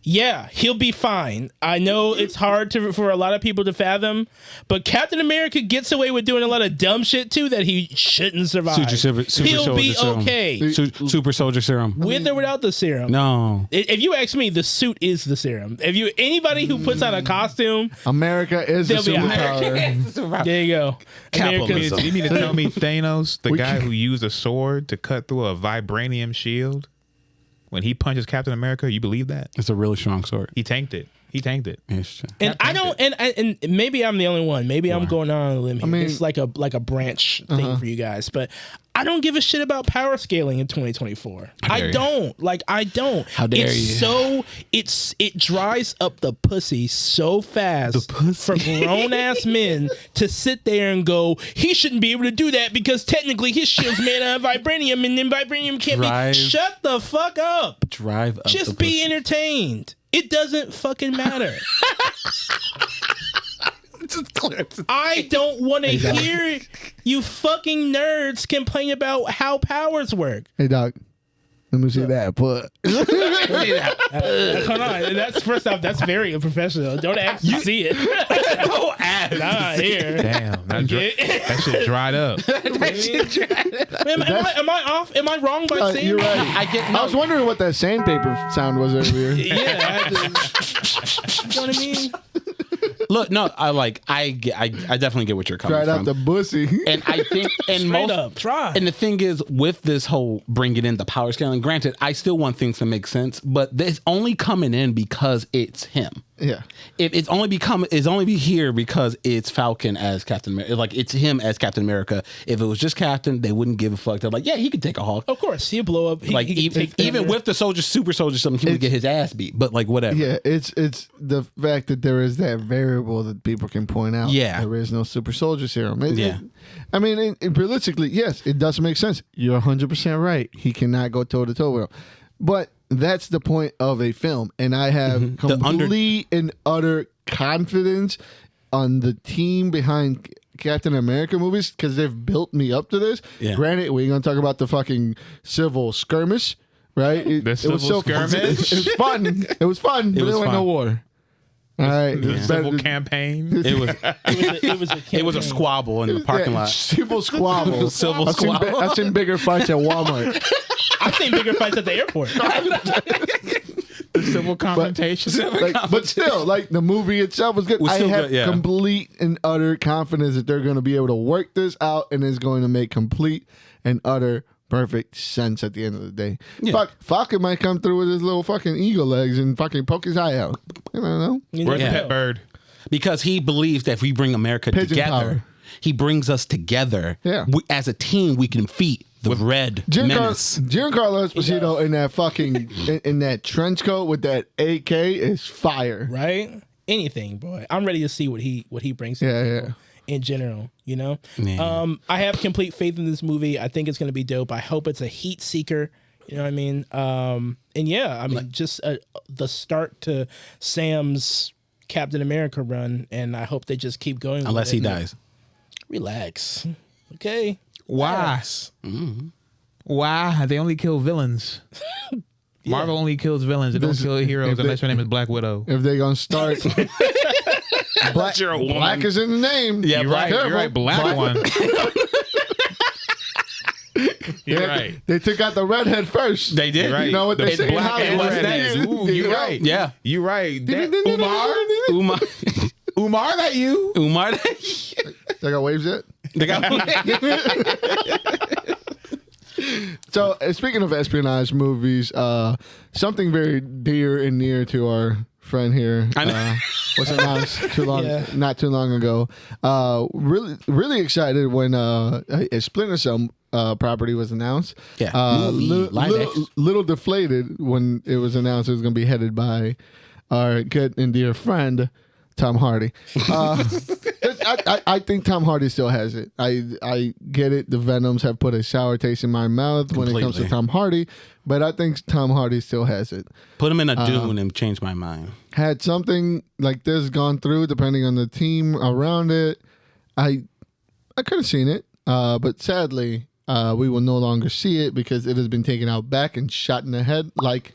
Yeah, he'll be fine. I know it's hard for a lot of people to fathom, but Captain America gets away with doing a lot of dumb shit too that he shouldn't survive. He'll be okay. Super soldier serum. With or without the serum. No. If you ask me, the suit is the serum. Anybody who puts on a costume, America is the superpower. There you go. Capitalism. You mean to tell me Thanos, the guy who used a sword to cut through a vibranium shield, when he punches Captain America, you believe that? It's a really strong sword. He tanked it. And I don't, and maybe I'm the only one. Maybe I'm going on a limb here. I mean, it's like a branch thing for you guys, but I don't give a shit about power scaling in 2024. I don't. How dare you? It dries up the pussy so fast for grown ass men to sit there and go, he shouldn't be able to do that because technically his shield's made out of vibranium and then vibranium can't be. Shut the fuck up. Drive up. Just be entertained. It doesn't fucking matter. I don't want to hear you fucking nerds complain about how powers work. Hey, Doc. Let me see that. But hold on. That's first off. That's very unprofessional. Don't ask to see it. Don't ask. Not here. Damn, that shit dried up. Am I off? Am I wrong by saying? You're right. I was wondering what that sandpaper sound was earlier. Yeah. You know what I mean? Look, no, I definitely get what you're coming from. Tried out the pussy. And I think, and the thing is, with this whole bringing in the power scaling, granted, I still want things to make sense, but it's only coming in because it's him. Yeah. It's only here because it's Falcon as Captain America. Like, it's him as Captain America. If it was just Captain, they wouldn't give a fuck. They're like, yeah, he could take a Hulk. Of course, he'll blow up. Even with the super soldier, something he would get his ass beat. But like, whatever. Yeah, it's the fact that there is that variable that people can point out. Yeah, there is no super soldier serum. Realistically, yes, it does make sense. You're 100% right. He cannot go toe to toe with him, but that's the point of a film, and I have complete and utter confidence on the team behind Captain America movies because they've built me up to this. Yeah. Granted, we ain't gonna talk about the fucking civil skirmish, right? It was so skirmish. It was fun. It was fun, but there was no war. All right, the civil campaign. It was a squabble in the parking lot. Civil squabble. Civil squabble. I've seen bigger fights at Walmart. I've seen bigger fights at the airport. The civil confrontation. But still, like, the movie itself was good. I have complete and utter confidence that they're going to be able to work this out, and it's going to make complete and utter perfect sense at the end of the day. Yeah. Falcon might come through with his little fucking eagle legs and fucking poke his eye out. I don't know. Where's the pet bird? Because he believes that if we bring America together, power. He brings us together. Yeah. As a team, we can defeat the red menace. Giancarlo Esposito in that fucking in that trench coat with that AK is fire. Right? Anything, boy. I'm ready to see what he brings. Yeah. In general, you know, yeah. I have complete faith in this movie. I think it's going to be dope. I hope it's a heat seeker. You know what I mean? And yeah, I mean, just the start to Sam's Captain America run, and I hope they just keep going. Unless he dies. Relax. Okay. Why? Relax. Mm-hmm. Why? They only kill villains. Marvel only kills villains. They don't kill heroes unless your name is Black Widow. If they're going to start... Black is in the name. Yeah, you're right. You're right. Black one. You're right. They took out the redhead first. They did. Right. You know what they It's say in black and Hollywood. redheads. Ooh, you're right. Yeah. You're right. Umar? Umar. Umar, that you? Umar. They got waves yet? They got So, speaking of espionage movies, something very dear and near to our friend here was announced not too long ago. Really excited when a Splinter Cell property was announced. Yeah, little deflated when it was announced it was going to be headed by our good and dear friend Tom Hardy. I think Tom Hardy still has it. I get it. The Venoms have put a sour taste in my mouth when it comes to Tom Hardy, but I think Tom Hardy still has it. Put him in a Dune and change my mind. Had something like this gone through, depending on the team around it, I could have seen it, but sadly, we will no longer see it because it has been taken out back and shot in the head like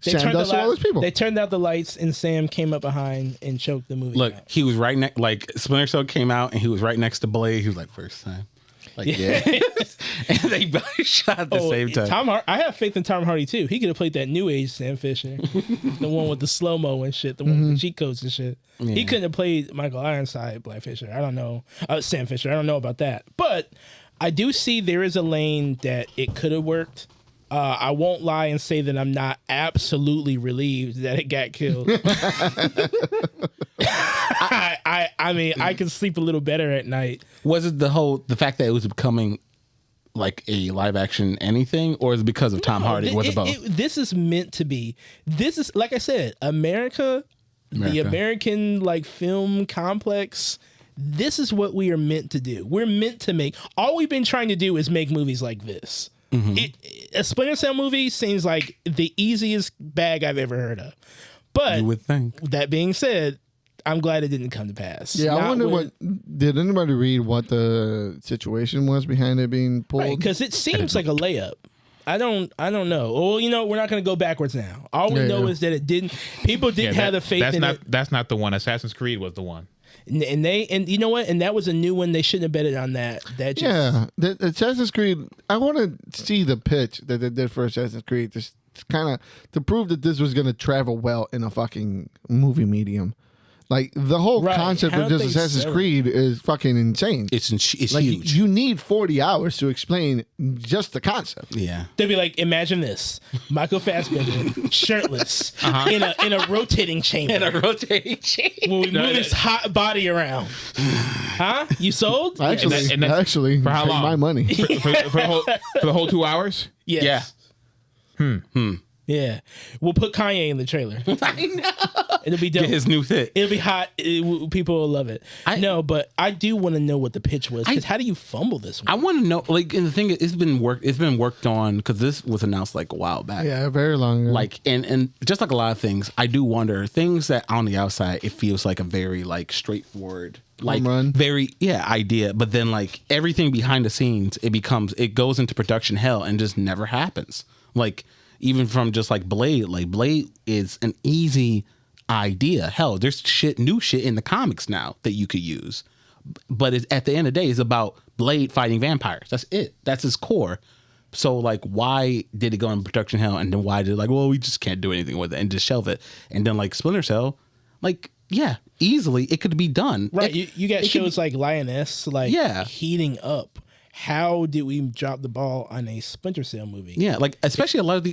Sam does to all his people. They turned out the lights and Sam came up behind and choked the movie. Look, out. he was right next. Like Splinter Cell came out and he was right next to Blade. He was like, first time. Like, yeah. And they both shot at the same time. I have faith in Tom Hardy too. He could have played that new age Sam Fisher, the one with the slow mo and shit, the one with the cheat codes and shit. Yeah. He couldn't have played Michael Ironside, Black Fisher. I don't know, Sam Fisher. I don't know about that, but I do see there is a lane that it could have worked. I won't lie and say that I'm not absolutely relieved that it got killed. I mean, I can sleep a little better at night. Was it the fact that it was becoming like a live action anything, or is it because of Tom Hardy? Was it both? This is meant to be. This is, like I said, America. The American like film complex. This is what we are meant to do. We're meant to make. All we've been trying to do is make movies like this. A Splinter Cell movie seems like the easiest bag I've ever heard of. But you would think. That being said, I'm glad it didn't come to pass. Yeah, I wonder did anybody read what the situation was behind it being pulled? Right, because it seems like a layup. I don't know. Well, we're not going to go backwards now. All we know is that it didn't. People didn't have the faith in it. That's not the one. Assassin's Creed was the one. And you know what? And that was a new one. They shouldn't have betted on that. The Assassin's Creed. I want to see the pitch that they did for Assassin's Creed, just kind of to prove that this was going to travel well in a fucking movie medium. Like the whole concept of just Assassin's Creed is fucking insane. It's like, huge. You need 40 hours to explain just the concept. Yeah, they'd be like, imagine this: Michael Fassbender, shirtless, in a rotating chamber. When we move his hot body around. Huh? You sold? Actually, for how long? My money for the whole 2 hours. Yes. Yeah. Yeah, we'll put Kanye in the trailer. I know. It'll be dope. Get his new hit. It'll be hot. People will love it. But I do want to know what the pitch was. Because how do you fumble this one? I want to know. Like, and the thing is, it's been worked on because this was announced like a while back. Yeah, very long ago. Like, and just like a lot of things, I do wonder things that on the outside it feels like a very like straightforward. Like run. Very idea, but then like everything behind the scenes, it goes into production hell and just never happens. Like even from just like Blade is an easy idea. Hell, there's new shit in the comics now that you could use, but at the end of the day, it's about Blade fighting vampires. That's it. That's his core. So like, why did it go in production hell, and then why did we just can't do anything with it and just shelve it? And then like Splinter Cell, like. Yeah, easily it could be done. Right, you got shows like Lioness, heating up. How did we drop the ball on a Splinter Cell movie? Yeah, like especially a lot of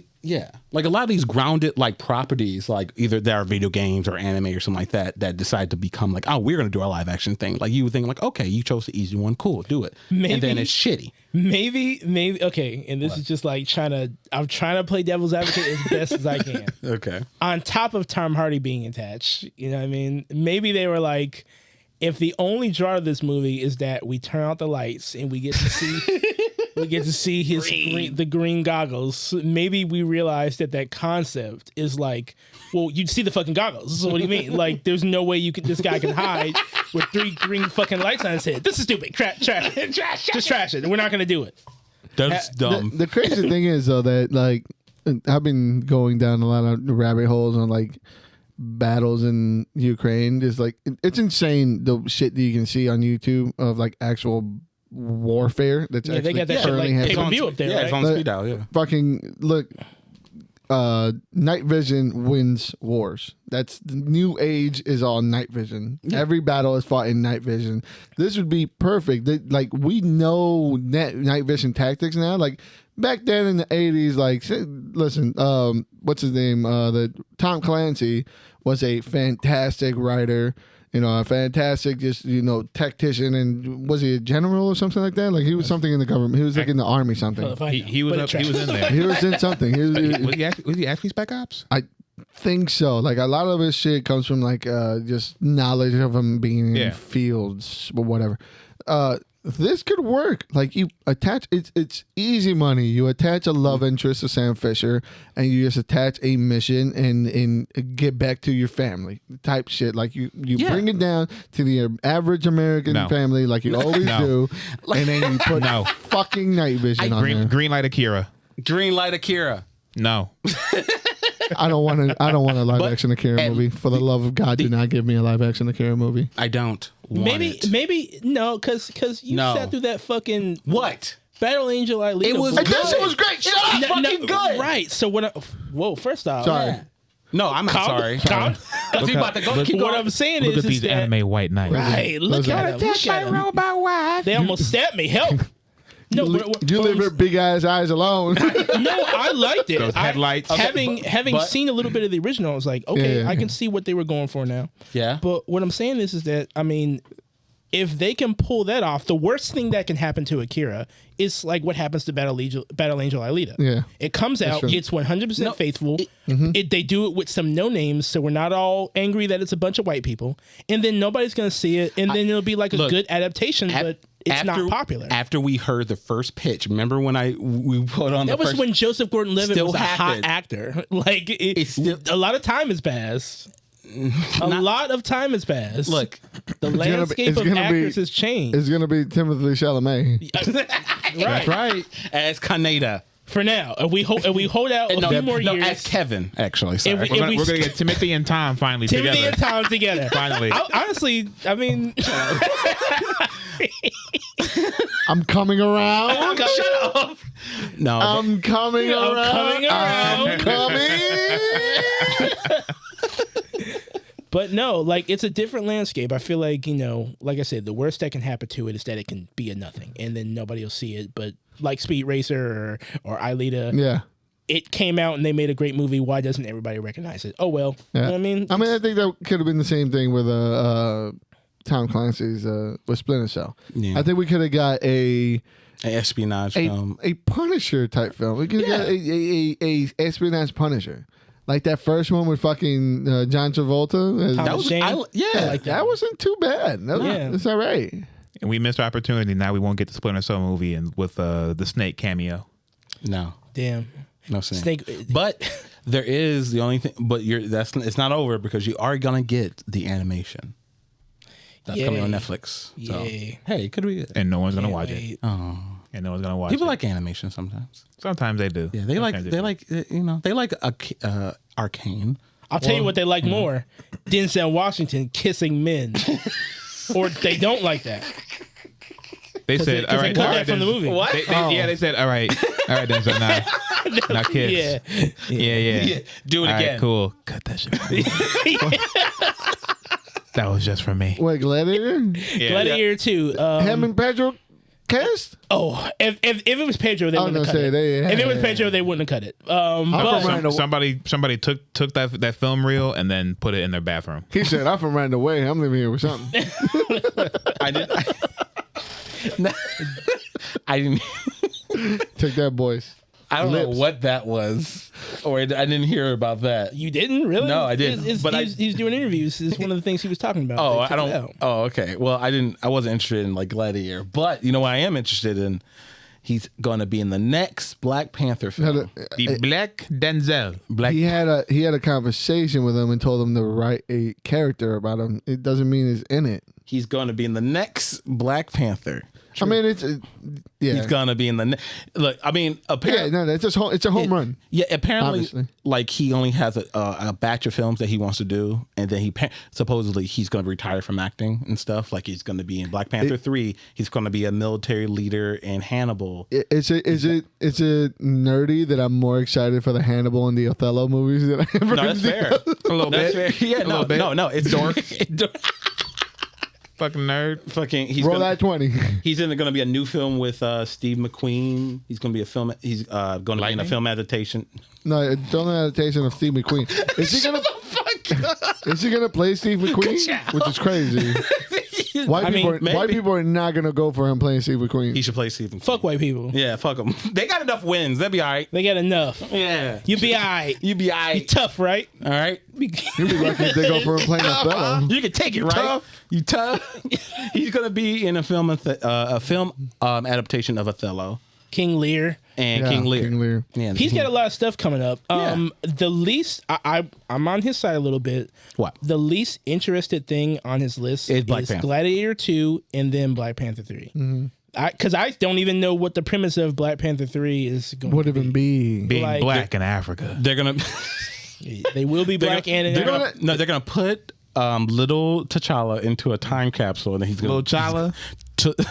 these grounded like properties, like either they are video games or anime or something like that decide to become like, oh, we're gonna do our live action thing. Like you would think like, okay, you chose the easy one, cool, do it. And then it's shitty. Maybe okay, and this is just like I'm trying to play devil's advocate as best as I can. Okay. On top of Tom Hardy being attached, you know what I mean? Maybe they were like, if the only draw of this movie is that we turn out the lights and we get to see the green goggles, maybe we realize that concept is like, well, you'd see the fucking goggles. So what do you mean? Like, there's no way this guy can hide with 3 green fucking lights on his head. This is stupid. Trash it. Just trash it. We're not gonna do it. That's dumb. The crazy thing is though that like I've been going down a lot of rabbit holes on like battles in Ukraine. Just like it's insane the shit that you can see on YouTube of like actual warfare that's Yeah, actually they got that shit like currently happening. pay-per-view up there, Yeah, right? it's on speed dial. Yeah. Fucking look, night vision wins wars. That's the new age is all night vision. Yeah. Every battle is fought in night vision. This would be perfect. Like we know night vision tactics now. Like back then in the 80s, like listen, what's his name? The Tom Clancy was a fantastic writer. You know, a fantastic, just, tactician, and was he a general or something like that? Like he was something in the government. He was like in the army, something. He was in there. He was in something. Was he actually Spec Ops? I think so. Like a lot of his shit comes from like just knowledge of him being in fields or whatever. This could work. Like you attach, it's easy money. You attach a love interest to Sam Fisher, and you just attach a mission and get back to your family type shit. Like you bring it down to the average American family, like you always do, and then you put fucking night vision on there. Green light Akira. Green light Akira. No. I don't want a live action Akira movie. For the love of God, do not give me a live action Akira movie. I don't. Maybe no, because you sat through that fucking what Battle Angel Alita. It was good. That shit was great. Shut up. Fucking good. Right. So whoa. First off, sorry. No, I'm not sorry. Because we about to go. Keep what going. I'm saying Look is at these that, anime white knights. right. Look at them. robot wife. They almost stabbed me. Help. No, You leave her big ass eyes alone. No, I liked it. Those headlights. Having seen a little bit of the original, I was like, okay, Yeah. I can see what they were going for now. Yeah. But what I'm saying is that, I mean, if they can pull that off, the worst thing that can happen to Akira is like what happens to Battle Angel Alita. Yeah. It comes out, true. it's 100% faithful. They do it with some no names, so we're not all angry that it's a bunch of white people. And then nobody's going to see it, and then it'll be like a good adaptation, but it's not popular. After we heard the first pitch, remember when we put on that the was first, when Joseph Gordon-Levitt was a happened. hot actor. Like a lot of time has passed. A lot of time has passed. Look, the landscape of actors has changed. It's gonna be Timothée Chalamet. That's right. As Kaneda. For now, if we hold out a few more years, as Kevin, actually. Sorry. If We're gonna get Timothy and Tom finally together. Timothy and Tom together. Finally. Honestly, I mean, I'm coming around. Shut up. No, I'm coming around. I'm coming. But no, like it's a different landscape. I feel like, like I said, the worst that can happen to it is that it can be a nothing, and then nobody will see it. But like Speed Racer or Alita, Yeah. it came out and they made a great movie. Why doesn't everybody recognize it? Oh well, Yeah. You know what I mean. I think that could have been the same thing with Tom Clancy's with Splinter Cell. Yeah. I think we could have got an espionage film. a Punisher type film. We could have got a espionage Punisher. Like that first one with fucking John Travolta. That was that wasn't too bad. It's all right. And we missed our opportunity. Now we won't get the Splinter Cell movie and with the Snake cameo. No. Damn. No Snake. But there is the only thing. But it's not over because you are gonna get the animation. That's coming on Netflix. So, hey, could we? And no one's gonna watch it. Oh. And no one's gonna watch People it. like animation sometimes. Sometimes they do. Yeah, they like Arcane. I'll tell you what they like more: Denzel Washington kissing men, or they don't like that. They said, "All right, they cut all that right, from the movie." What? Yeah, they said, "All right, Denzel, now kiss." Yeah. Do it All again. right, cool. Cut that shit. That was just for me. What, Gladiator? Yeah. Gladiator 2. Him and Pedro cast? Oh, if it was Pedro, they wouldn't have cut it. If it was Pedro, they wouldn't have cut it. Somebody took that film reel and then put it in their bathroom. He said, I'm from right away. I'm living here with something. I didn't. Take that, boys. I don't know what that was, or I didn't hear about that. You didn't really? No, I didn't. But he's doing interviews. It's one of the things he was talking about. Oh, I don't. Oh, okay. Well, I wasn't interested in like Gladiator, but you know what I am interested in. He's going to be in the next Black Panther film. The Black Denzel. He had a conversation with him and told him to write a character about him. It doesn't mean he's in it. He's going to be in the next Black Panther. I mean, it's yeah. He's gonna be in the look. I mean, apparently, yeah, no, it's a home run. Yeah, apparently, Obviously. like he only has a batch of films that he wants to do, and then supposedly he's gonna retire from acting and stuff. Like he's gonna be in Black Panther 3. He's gonna be a military leader in Hannibal. Is it nerdy that I'm more excited for the Hannibal and the Othello movies than I ever? No, that's fair. A little bit. Fair. Yeah, a little bit. No, it's dork. Fucking nerd. Fucking. Roll that 20. He's going to be a new film with Steve McQueen. He's going to be a film. He's going to be in a film adaptation. No, it's film adaptation of Steve McQueen. Is he gonna? Is he gonna play Steve McQueen? Which is crazy. White people are not gonna go for him playing Steve McQueen. He should play Steve McQueen. Fuck white people. Yeah, fuck them. They got enough wins. They'll be all right. They got enough. Yeah. You be all right. You be all right. You tough, right? All right. You'd be lucky if they go for him playing Othello. You can take it, right? Tough. You tough. He's gonna be in a film adaptation of Othello King Lear. and King Lear. Yeah, He's got a lot of stuff coming up. The least I'm on his side a little bit. What? The least interested thing on his list Is Black Panther. Gladiator 2 and then Black Panther 3. Because I don't even know what the premise of Black Panther 3 is going Would to even be. Being Like- black in Africa. They're gonna. They will be black and They're gonna put little T'Challa into a time capsule, and then he's gonna Little Chala.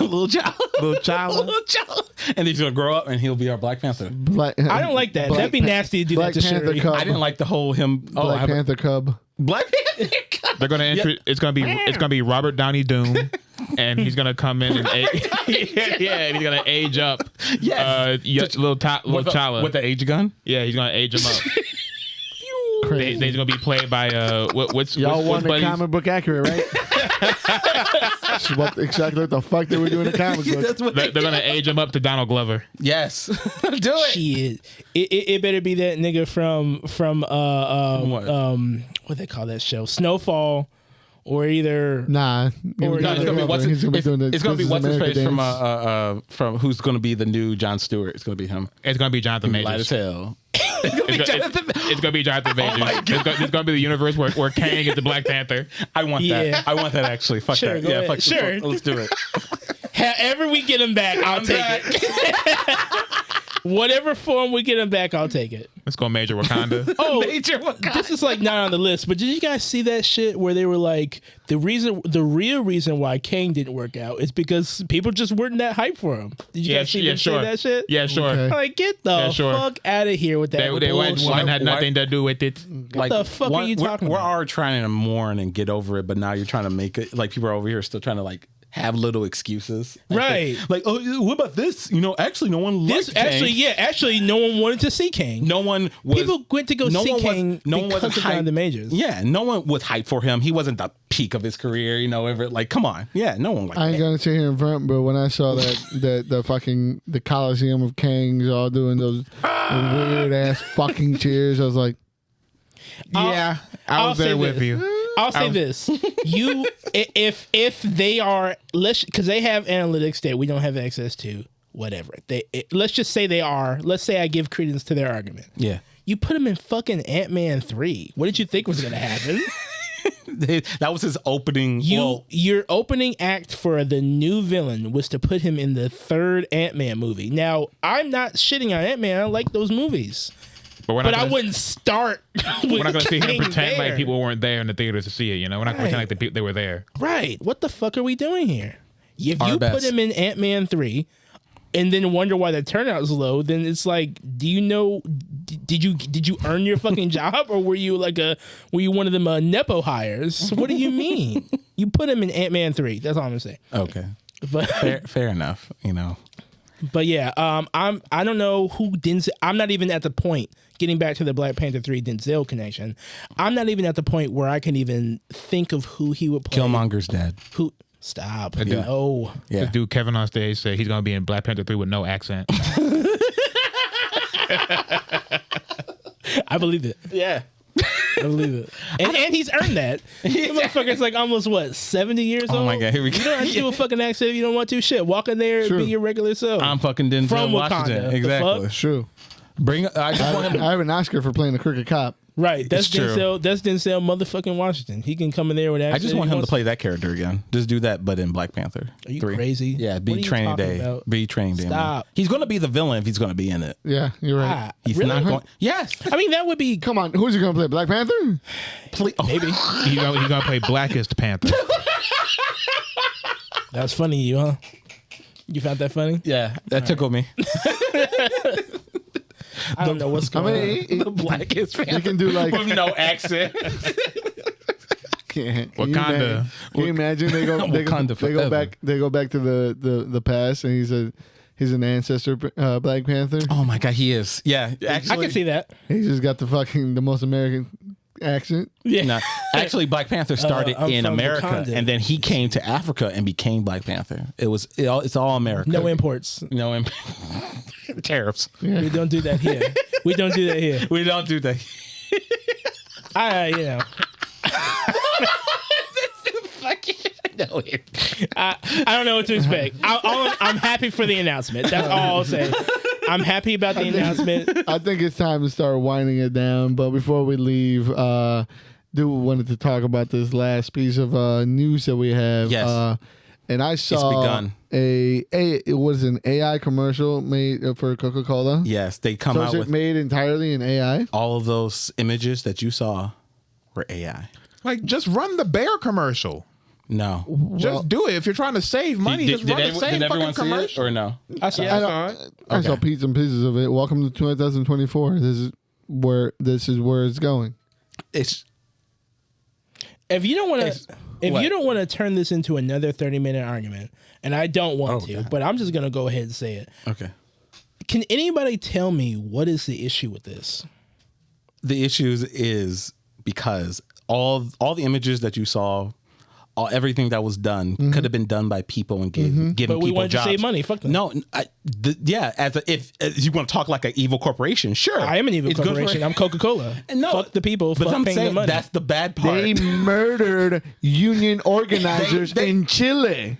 little T'Challa, Little Chala. little T'Challa, and he's gonna grow up, and he'll be our Black Panther. I don't like that. That'd be nasty to do Black that to Panther Shuri. Cub. I didn't like the whole him. Black Panther Cub. Black Panther. They're gonna it's gonna be Robert Downey Doom, and he's gonna come in and and he's gonna age up. Yes. Little Chala with the age gun. Yeah, he's gonna age him up. Crazy. They're gonna be played by what's Y'all want the buddies? comic book accurate, right? That's exactly what the fuck they were doing in the comic book. That's what They're gonna age him up to Donald Glover. Yes, do it. Shit. It better be that nigga from what they call that show? Snowfall, or either Nah. Or No, it's gonna be what's He's gonna be doing the it's gonna be This Is what's his America face dance. from who's gonna be the new Jon Stewart. It's gonna be him. It's gonna be Jonathan Light Majors. as hell. It's gonna be Jonathan Majors. It's gonna be the universe where Kang is the Black Panther. I want Yeah. that. I want that actually. Fuck Sure, that. go Yeah, ahead. fuck. Sure. Let's do it. however we get him back, I'll take it. Whatever form we get him back, I'll take it. Let's go Major Wakanda. Oh, Major Wakanda. this is like not on the list, but did you guys see that shit where they were like the real reason why Kang didn't work out is because people just weren't that hype for him. Did you guys see them say that shit? Yeah, sure. Okay. Like, get the fuck out of here with that. They went. bullshit. Woman had nothing to do with it. Like, the fuck are you talking We're about? already trying to mourn and get over it, but now you're trying to make it like people are over here still trying to like have little excuses. Right. Like, oh, what about this? You know, actually, no one liked This actually, no one wanted to see Kang. No one was. People went to go see Kang because of one of the majors. Yeah, no one was hyped for him. He wasn't the peak of his career, you know. Like, come on, yeah, no one liked. I ain't gonna sit here in front, but when I saw that the Coliseum of Kangs all doing those weird ass fucking cheers, I was like, Yeah, I was there with you. I'll say this: if they are because they have analytics that we don't have access to, whatever. Let's just say they are. Let's say I give credence to their argument. Yeah, you put him in fucking Ant-Man 3. What did you think was gonna happen? that was his opening. Your opening act for the new villain was to put him in the third Ant-Man movie. Now, I'm not shitting on Ant-Man. I like those movies. But I wouldn't start. We're not going to sit here and pretend there. like people weren't there in the theaters to see it. You know, we're not going to pretend like they were there. Right. What the fuck are we doing here? If Our you best. put him in Ant-Man 3 and then wonder why the turnout is low, then it's like, do you know, did you earn your fucking job, or were you one of them Nepo hires? What do you mean? You put him in Ant-Man 3. That's all I'm going to say. Okay, But fair enough. You know. But yeah, I don't know who Denzel. I'm not even at the point. Getting back to the Black Panther 3 Denzel connection, I'm not even at the point where I can even think of who he would play. Killmonger's dead. Who? Stop. Yeah. No. Yeah. The dude Kevin on stage said he's going to be in Black Panther 3 with no accent. I believe it. Yeah. I believe it. And he's earned that. The motherfucker's like almost 70 years old. Oh my God, here we go. You don't have to do a fucking accent if you don't want to. Shit, walk in there and be your regular self. I'm fucking Denzel From Washington. Wakanda. The Exactly. fuck? true. I just want him. I have an Oscar for playing the crooked cop. Right. That's It's true. Denzel. That's Denzel motherfucking Washington. He can come in there with accent. I just want him to play that character again. Just do that, but in Black Panther. Are you 3. crazy? Yeah, What be are you training talking day. about? Be training day. man. Stop. He's going to be the villain if he's going to be in it. Yeah, you're right. He's Really? not going. Yes. I mean, that would be Come on, who's he gonna play? Black Panther? Please. Oh, maybe. He's gonna play Blackest Panther. That's funny, you huh? You found that funny? Yeah, that tickled me. I don't know what's I going mean, on. The Blackest Panther. he can do like. with no accent. Can Wakanda. you imagine they go Wakanda forever. back to the past and he's an ancestor Black Panther. Oh my God, he is. Yeah, actually, I can see that. He just got the most American accent. Yeah. No, actually, Black Panther started I'm in from America, Wakanda. and then he came to Africa and became Black Panther. It's all America. No imports. No tariffs. We don't do that here. We don't do that here. We don't do that. You know. I don't know what to expect. I'm happy for the announcement. That's all I'll say. I'm happy about the announcement. I think it's time to start winding it down. But before we leave, wanted to talk about this last piece of news that we have. Yes. And I saw begun. it was an AI commercial made for Coca-Cola. Yes, they come So out is it with made entirely in AI? all of those images that you saw were AI. Like, just run the bear commercial. No. Just do it. If you're trying to save money, just run the same fucking commercial. or no? I saw Yeah, it. I saw it. I saw pieces and pieces of it. Welcome to 2024. This is where it's going. It's If you don't want It's- to, if what? you don't want to turn this into another 30-minute argument, and I don't want to, Okay. but I'm just gonna go ahead and say it. okay. Can anybody tell me what is the issue with this? The issues is because all the images that you saw, everything that was done could have been done by people and given But we people wanted jobs. to save money. Fuck them. No, if you want to talk like an evil corporation, sure. I am an evil It's good for- corporation. I'm Coca-Cola. No, Fuck the people. But Fuck I'm paying the saying money. that's the bad part. They murdered union organizers They- in Chile.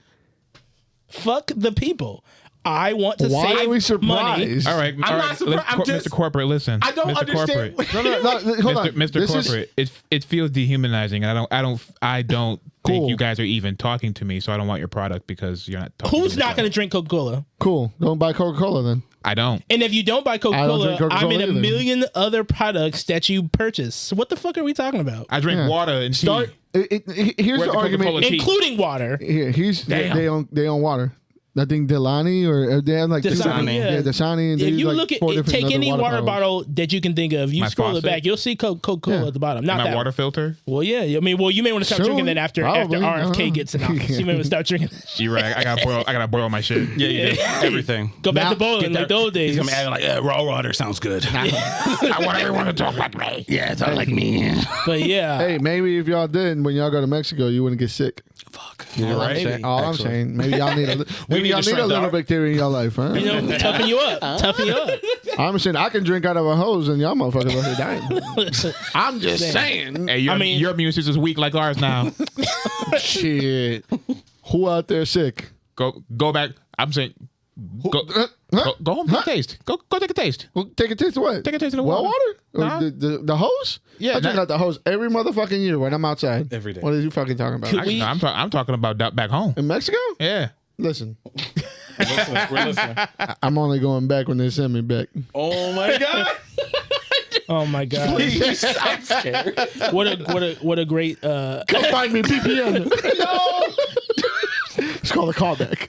Fuck the people. I want to Why save are we surprised? money. All right, all not right. surprised. I'm just- Mr. Corporate, listen. I don't Mr. understand. Corporate. No, hold on. Mr. This is- Corporate, it feels dehumanizing, and I don't Cool. think you guys are even talking to me, so I don't want your product because you're not talking. Who's to me, not so going to drink Coca-Cola? Cool. Don't buy Coca-Cola then. I don't. And if you don't buy I don't Coca-Cola, drink Coca-Cola I'm in a either. million other products that you purchase. So what the fuck are we talking about? I drink Yeah. water and tea. Start. Here's Where's the the argument. Coca-Cola tea? Including water. Here's Damn. they own water. I think Delani or they have like Dasani, yeah. Dasani. And they If use you like look at 4 different take other any water bottles. bottle that you can think of, you My scroll it faucet? back, you'll see Coca-Cola Yeah. at the bottom. Not My that water filter. Well, yeah. I mean, you may want to start Soon, drinking that after probably. RFK gets in office. You may want to start drinking. You're right. I gotta boil my shit. Yeah, you do. Everything. Go back Now- to bowling like those days. He's gonna be acting like raw water sounds good. I want everyone to talk like me. Yeah, talk like me. But yeah, Hey, maybe if y'all did when y'all go to Mexico, you wouldn't get sick. Fuck. You're All I'm right. saying- All I'm Actually. saying, maybe y'all need need y'all to need a strengthen little our- bacteria in your life, huh? you know, toughen you up, toughen you up. I'm saying I can drink out of a hose and y'all motherfuckers are dying. I'm just saying. Hey, your immune system is weak like ours now. Shit. Who out there sick? Go back. I'm saying. Go home. Take a taste. Go take a taste. Well, take a taste of what? Take a taste of the well water. Or Nah. the hose? Yeah, I drink that- out the hose every motherfucking year when I'm outside. Every day. What are you fucking talking about? I'm talking about back home. In Mexico? Yeah. Listen, We're listening. I'm only going back when they send me back. Oh my god. Oh my god, Please, I'm scared. what a great. Come find me, PPN. No. It's called a callback.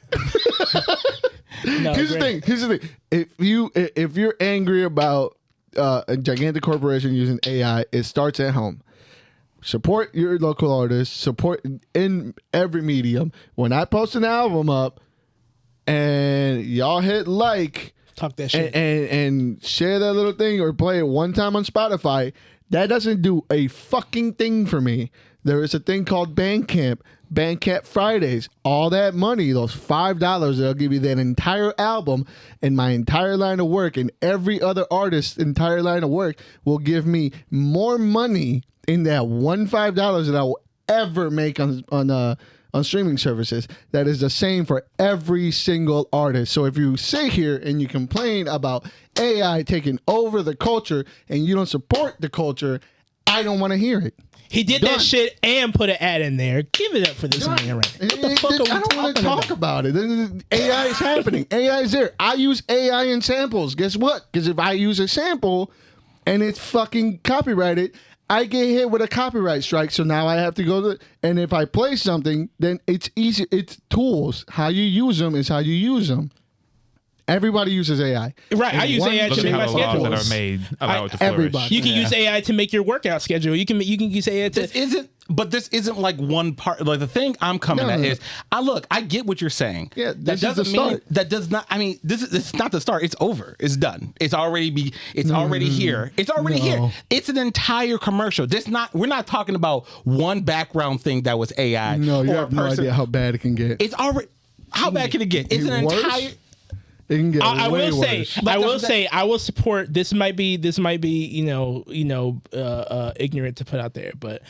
No, Here's great. the thing. If you're angry about a gigantic corporation using AI, it starts at home. Support your local artists. Support in every medium. When I post an album up, and y'all hit like Talk that shit. and share that little thing or play it one time on Spotify, that doesn't do a fucking thing for me. There is a thing called Bandcamp Fridays. All that money, those $5, they'll give you that entire album and my entire line of work, and every other artist's entire line of work will give me more money in that $5 that I will ever make on streaming services. That is the same for every single artist. So if you sit here and you complain about AI taking over the culture and you don't support the culture, I don't want to hear it. He did that shit and put an ad in there. Give it up for this man, right? What the fuck are we I don't want to talk about it. AI is happening. AI is there. I use AI in samples. Guess what? Because if I use a sample and it's fucking copyrighted, I get hit with a copyright strike. So now I have to go to, and if I play something, then it's easy. It's tools. How you use them is how you use them. Everybody uses AI. Right. I use AI to make my schedule. That are made allow it to flourish. Everybody. You can use AI to make your workout schedule. You can use AI to. This isn't like one part. Like the thing I'm coming at is, I get what you're saying. Yeah, that doesn't mean that does not. I mean, this is not the start. It's over. It's done. It's already already here. It's already here. It's an entire commercial. We're not talking about one background thing that was AI. No, you have no idea how bad it can get. It's already. How bad can it get? It's an entire. It can get I way will worse. say, I will support. This might be, ignorant to put out there, but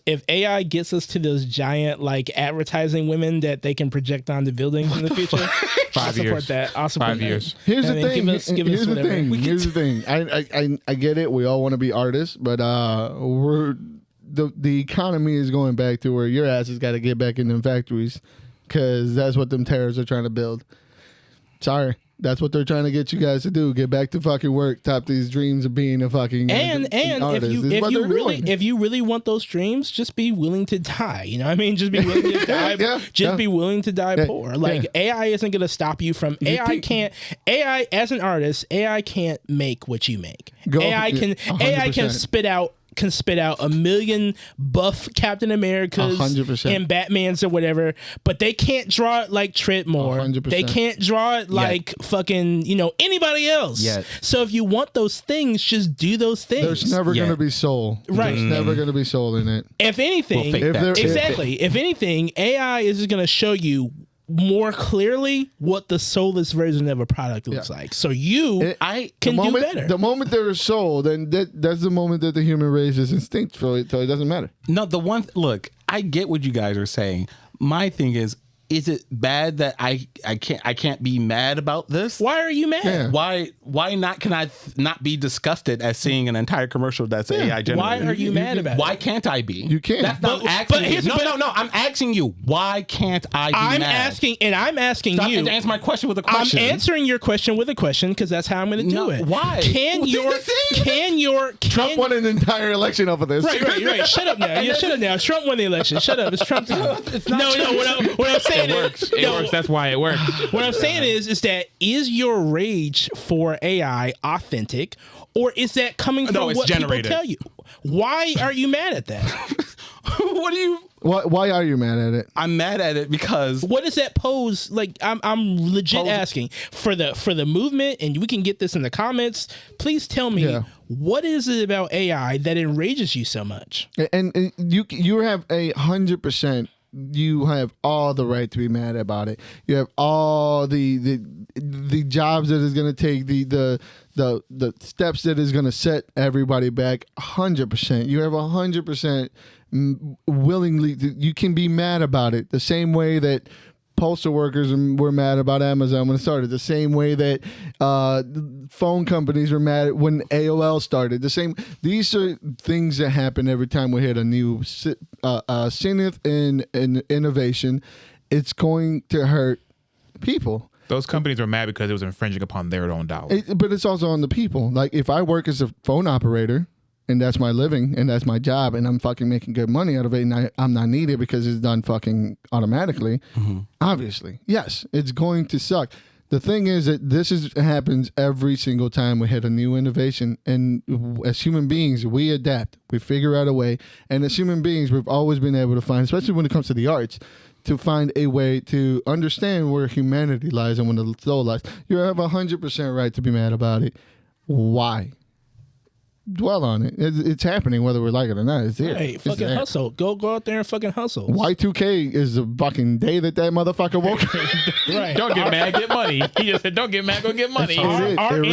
if AI gets us to those giant like advertising women that they can project onto buildings in the future, I'll support that. I'll support 5 years. That. Here's the thing. Here's the thing. Here's the thing. I get it. We all want to be artists, but the economy is going back to where your ass has got to get back in them factories, because that's what them terrorists are trying to build. Sorry. That's what they're trying to get you guys to do. Get back to fucking work. Top these dreams of being a fucking and artist. if you really want those dreams, just be willing to die. You know what I mean? Just be willing to die. Be willing to die poor. Like AI isn't going to stop you from AI as an artist, AI can't make what you make. AI can spit out a million buff Captain Americas 100%. and Batmans or whatever, but they can't draw it like Trentmore. 100%. They can't draw it like fucking anybody else. Yet. So if you want those things, just do those things. There's never going to be soul. Right. There's never going to be soul in it. If anything, if anything, AI is just going to show you more clearly what the soulless version of a product looks like. So do better. The moment there is soul, then that's the moment that the human race is instinctual, so it doesn't matter. No, look, I get what you guys are saying. My thing is it bad that I can't be mad about this? Why are you mad? Yeah. Why not? Can I not be disgusted at seeing an entire commercial that's AI generated? Why are you mad about it? Why can't I be? You can't. That's not asking you. No. I'm asking you. Why can't I be I'm mad? I'm asking Stop you to answer my question with a question. I'm answering your question with a question because that's how I'm going to do it. Why? Trump won an entire election off of this. Right. Shut up now. Shut up now. Trump won the election. Shut up. It's Trump time. What I'm saying It works. That's why it works. What I'm saying is that your rage for AI authentic, or is that coming from what generated. people tell you? Why are you mad at that? Why are you mad at it? I'm mad at it because what does that pose? Like I'm legit asking for the movement, and we can get this in the comments. Please tell me what is it about AI that enrages you so much? And you have 100%. You have all the right to be mad about it. You have all the jobs that is going to take, the steps that is going to set everybody back. 100%. You have 100% willingly. You can be mad about it the same way that postal workers were mad about Amazon when it started. The same way that phone companies were mad when AOL started. These are things that happen every time we hit a new zenith in innovation. It's going to hurt people. Those companies were mad because it was infringing upon their own dollars. But it's also on the people. Like if I work as a phone operator, and that's my living, and that's my job, and I'm fucking making good money out of it, and I'm not needed because it's done fucking automatically. Mm-hmm. Obviously, yes, it's going to suck. The thing is that happens every single time we hit a new innovation, and as human beings, we adapt. We figure out a way, and as human beings, we've always been able to find, especially when it comes to the arts, to find a way to understand where humanity lies and when the soul lies. You have 100% right to be mad about it. Why? Dwell on it. It's happening whether we like it or not. It's here. Hey, fucking hustle. Go out there and fucking hustle. Y2K is the fucking day that motherfucker woke up. Right. Don't get mad, get money. He just said, don't get mad, go get money. Our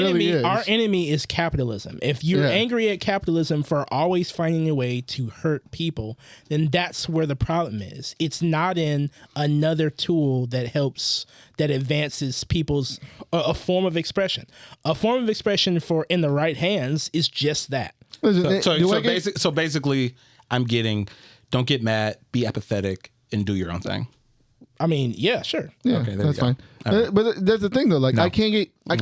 enemy is capitalism. If you're angry at capitalism for always finding a way to hurt people, then that's where the problem is. It's not in another tool that advances people's a form of expression. A form of expression in the right hands is just just that. Listen, So basically, I'm getting, don't get mad, be apathetic, and do your own thing. I mean, yeah, sure. Yeah, Okay, there that's you go. fine. Right. But that's the thing though. Like, No. I can't get. I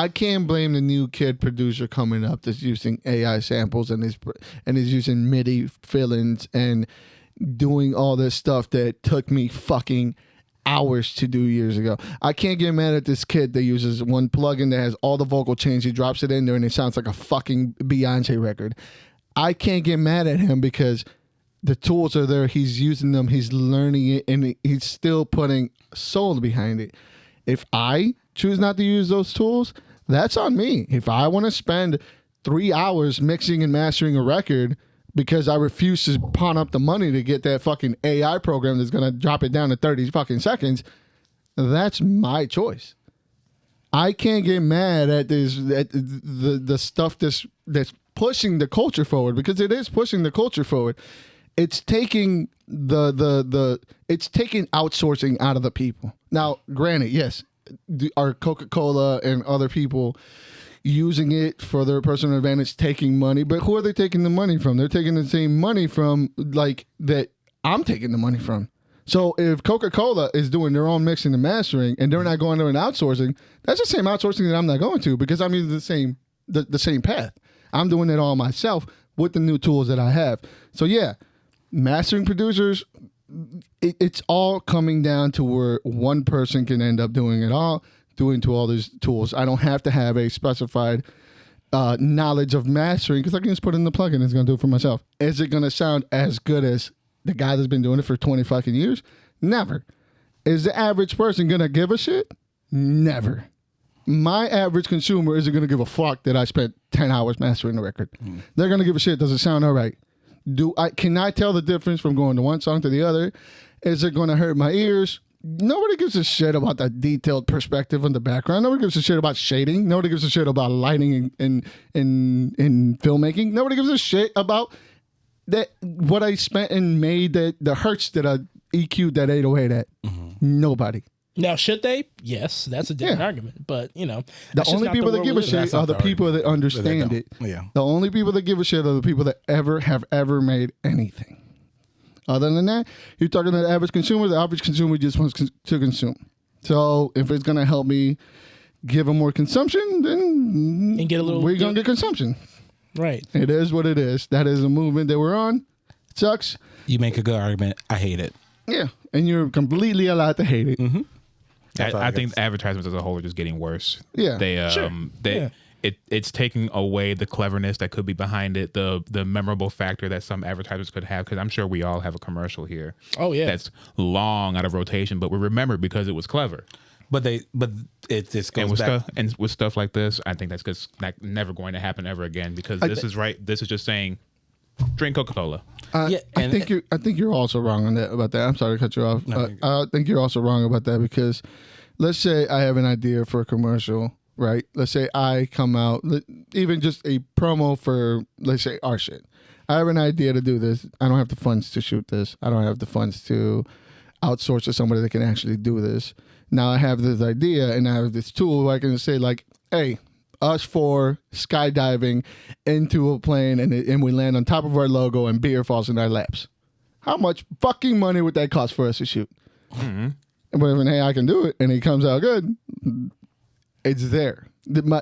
can't blame the new kid producer coming up that's using AI samples and is using MIDI fill-ins and doing all this stuff that took me fucking hours to do years ago. I can't get mad at this kid that uses one plugin that has all the vocal change. He drops it in there and it sounds like a fucking Beyonce record. I can't get mad at him because the tools are there. He's using them. He's learning it, and he's still putting soul behind it. If I choose not to use those tools, that's on me. If I want to spend 3 hours mixing and mastering a record because I refuse to pawn up the money to get that fucking AI program that's going to drop it down to 30 fucking seconds, that's my choice. I can't get mad at this, at the stuff that's pushing the culture forward, because it is pushing the culture forward. It's taking it's taking outsourcing out of the people. Now, granted, yes, are Coca-Cola and other people using it for their personal advantage, taking money, but who are they taking the money from? They're taking the same money from, like, that I'm taking the money from. So if Coca-Cola is doing their own mixing and mastering and they're not going to an outsourcing, that's the same outsourcing that I'm not going to, because I'm using the same path. I'm doing it all myself with the new tools that I have. So yeah, mastering producers, it's all coming down to where one person can end up doing it all, doing to all these tools. I don't have to have a specified knowledge of mastering, because I can just put in the plugin. It's going to do it for myself. Is it going to sound as good as the guy that's been doing it for 20 fucking years? Never. Is the average person going to give a shit? Never. My average consumer isn't going to give a fuck that I spent 10 hours mastering the record. They're going to give a shit. Does it sound all right? Can I tell the difference from going to one song to the other? Is it going to hurt my ears? Nobody gives a shit about that detailed perspective on the background. Nobody gives a shit about shading. Nobody gives a shit about lighting in filmmaking. Nobody gives a shit about that, what I spent and made, the hertz that I EQ'd that 808 at. Nobody. Now, should they? Yes, that's a different argument. But, the only people that give a shit are the people that understand it. Yeah. The only people that give a shit are the people that have ever made anything. Other than that, you're talking to the average consumer. The average consumer just wants to consume. So if it's going to help me give them more consumption, then and get a little, we're going to get consumption. Right. It is what it is. That is a movement that we're on. It sucks. You make a good argument. I hate it. Yeah. And you're completely allowed to hate it. Mm-hmm. I think advertisements as a whole are just getting worse. Yeah. It's taking away the cleverness that could be behind it, the memorable factor that some advertisers could have, because I'm sure we all have a commercial here. Oh yeah. That's long out of rotation, but we remember because it was clever. But it just goes back. With stuff like this, I think that's just never going to happen ever again, because this is just saying, drink Coca-Cola. I think you're also wrong about that. I'm sorry to cut you off. No, I think you're also wrong about that, because let's say I have an idea for a commercial, right? Let's say I come out, even just a promo for, let's say, our shit. I have an idea to do this. I don't have the funds to shoot this. I don't have the funds to outsource to somebody that can actually do this. Now I have this idea and I have this tool where I can say, like, hey, us for skydiving into a plane and we land on top of our logo and beer falls in our laps. How much fucking money would that cost for us to shoot? Mm-hmm. But if an AI can do it and it comes out good, it's there.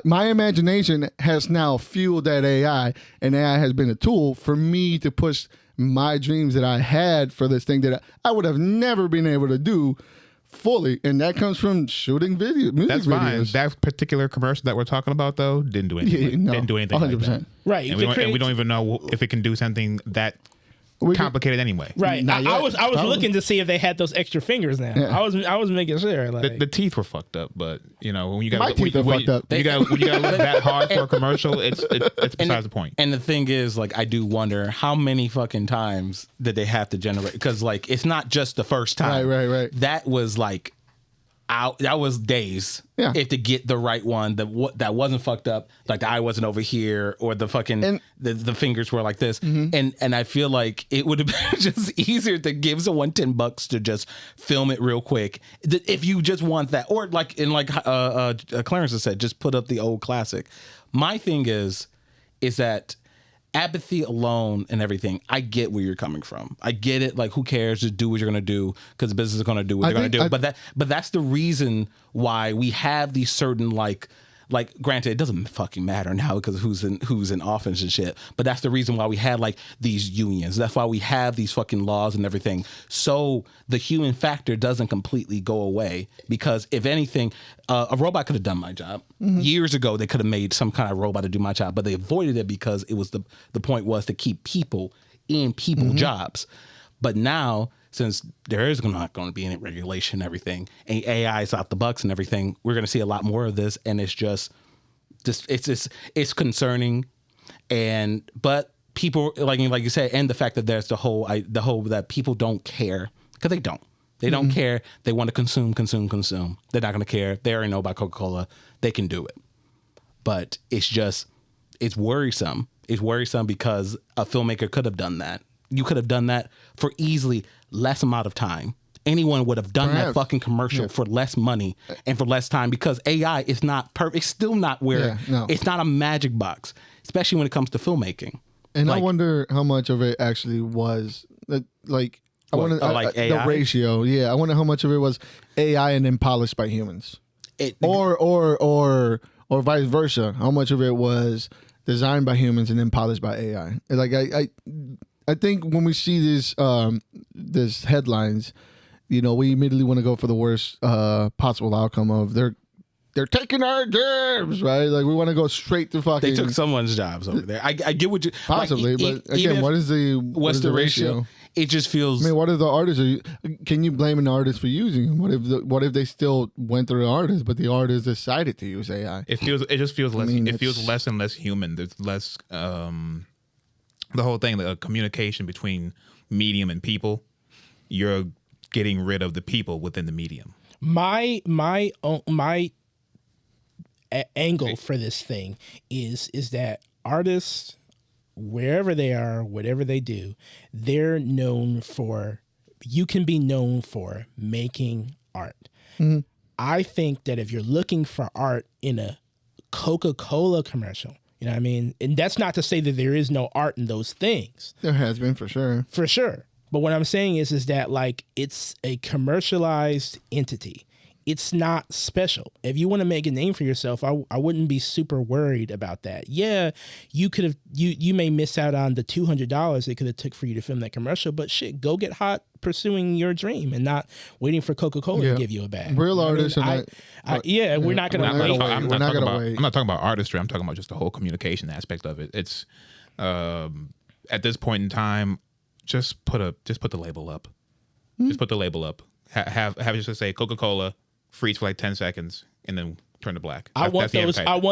My imagination has now fueled that AI, and AI has been a tool for me to push my dreams that I had for this thing that I would have never been able to do fully, and that comes from shooting music That's fine. videos. That particular commercial that we're talking about, though, didn't do anything. Didn't do anything 100%. Like that. Right. And we don't even know if it can do something that complicated anyway. Right. I was looking to see if they had those extra fingers now. Yeah. I was making sure. Like, the teeth were fucked up, but when you got my teeth are fucked up. You got to look that hard for a commercial. It's besides the point. And the thing is, like, I do wonder how many fucking times did they have to generate? Because, like, it's not just the first time. Right. That was like that was days. Yeah. If to get the right one that wasn't fucked up, like the eye wasn't over here or the fucking the fingers were like this, and I feel like it would have been just easier to give someone $10 to just film it real quick if you just want that, or like Clarence has said, just put up the old classic. My thing is that apathy alone and everything, I get where you're coming from. I get it. Like, who cares? Just do what you're gonna do because the business is gonna do what they're gonna do. But that's the reason why we have these certain like granted, it doesn't fucking matter now because who's in office and shit. But that's the reason why we had like these unions. That's why we have these fucking laws and everything. So the human factor doesn't completely go away, because if anything, a robot could have done my job. Years ago, they could have made some kind of robot to do my job, but they avoided it because it was the point was to keep people in jobs. But now, since there is not going to be any regulation and everything, and AI is out the bucks and everything, we're going to see a lot more of this, and it's concerning. But people, like you said, and the fact that there's the whole that people don't care, because they don't. They don't care. They want to consume. They're not going to care. They already know about Coca-Cola. They can do it. But it's worrisome. It's worrisome because a filmmaker could have done that. You could have done that for easily less amount of time. Anyone would have done that fucking commercial for less money and for less time, because AI is not perfect. It's still not where it's not a magic box, especially when it comes to filmmaking. And I wonder how much of it actually was like the ratio. Yeah, I wonder how much of it was AI and then polished by humans, or vice versa. How much of it was designed by humans and then polished by AI? Like I think when we see this headlines, we immediately want to go for the worst possible outcome of they're taking our jobs, right? Like, we want to go straight to fucking. They took someone's jobs over there. I get what you possibly, but again, what's the ratio? It just feels. I mean, what if the artists can you blame an artist for using them? What if they still went through the artist, but the artist decided to use AI? It just feels less. It feels less and less human. There's less. The whole thing, the communication between medium and people, you're getting rid of the people within the medium. My angle for this thing is that artists, wherever they are, whatever they do, they're known for. You can be known for making art. I think that if you're looking for art in a Coca-Cola commercial, you know what I mean? And that's not to say that there is no art in those things. There has been, for sure. For sure. But what I'm saying is that, like, it's a commercialized entity. It's not special. If you want to make a name for yourself, I wouldn't be super worried about that. Yeah, you could have you may miss out on the $200 it could have took for you to film that commercial, but shit, go get hot pursuing your dream and not waiting for Coca-Cola to give you a bag. Real artists, we're not going to wait. I'm not talking about artistry. I'm talking about just the whole communication aspect of it. It's at this point in time, just put the label up. Just put the label up. Have it just say Coca-Cola, freeze for like 10 seconds, and then turn to black. I want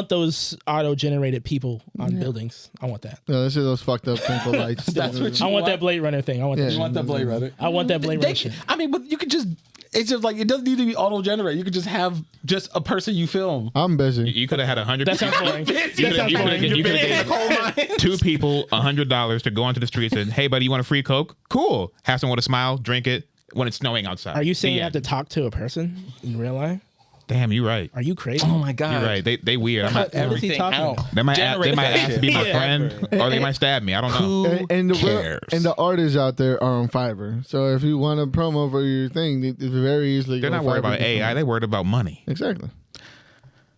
those auto-generated people on buildings. I want that. Yeah, let's see those fucked up twinkle lights. That's what you want. That Blade Runner thing. I want that. You want that Blade Runner? I want that Blade Runner shit. I mean, but you could just. It's just like, it doesn't need to be auto-generated. You could just have just a person you film. I'm busy. You could have had 100. That sounds boring. You could have gave 2 people $100 to go onto the streets and, hey, buddy, you want a free Coke? Cool. Have someone to smile, drink it when it's snowing outside. Are you saying you have to talk to a person in real life? Damn, you're right. Are you crazy? Oh my god, you're right. They weird. I'm not everything out. They might ask to be my friend, or they might stab me. I don't know. And the artists out there are on Fiverr. So if you want a promo for your thing, it's very easily. They're not worried about AI. They're worried about money. Exactly.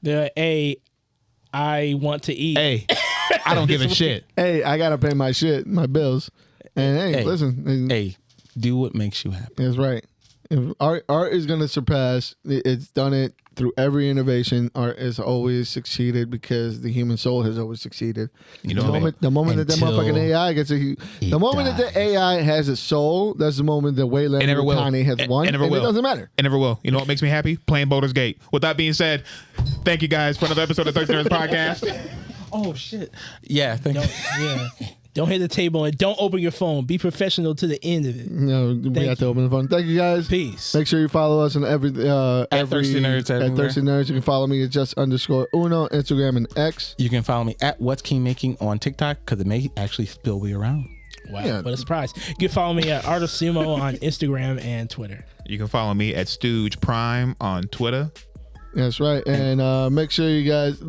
I want to eat. Hey, I don't give a shit. Hey, I gotta pay my bills. And hey, listen. Hey, do what makes you happy. That's right. If art is going to surpass. It's done it through every innovation. Art has always succeeded because the human soul has always succeeded. The moment that motherfucking AI gets the moment that the AI has a soul, that's the moment that Wayland and Kanye has won. And it doesn't matter. It never will. You know what makes me happy? Playing Baldur's Gate. With that being said, thank you guys for another episode of Thirsty Nerds Podcast. Oh shit! Yeah, thank you. Yeah. Don't hit the table and don't open your phone. Be professional to the end of it. No, we have to open the phone. Thank you guys. Peace. Make sure you follow us on every Thirsty Nerds at Thirsty Nerds. You can follow me at just_Uno, Instagram and X. You can follow me at What's King Making on TikTok because it may actually still be around. Wow, Yeah. what a surprise. You can follow me at Art of Sumo on Instagram and Twitter. You can follow me at Stooge Prime on Twitter. That's right. And make sure you guys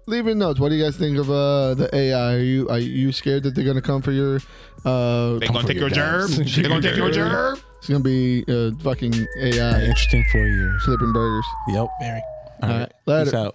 leave your notes. What do you guys think of the AI? Are you scared that they're gonna come for your They're gonna take your gerb. They're gonna take your gerb. It's gonna be fucking AI Interesting 4 years. flipping burgers. Yep. Very. All right. Later. Peace out.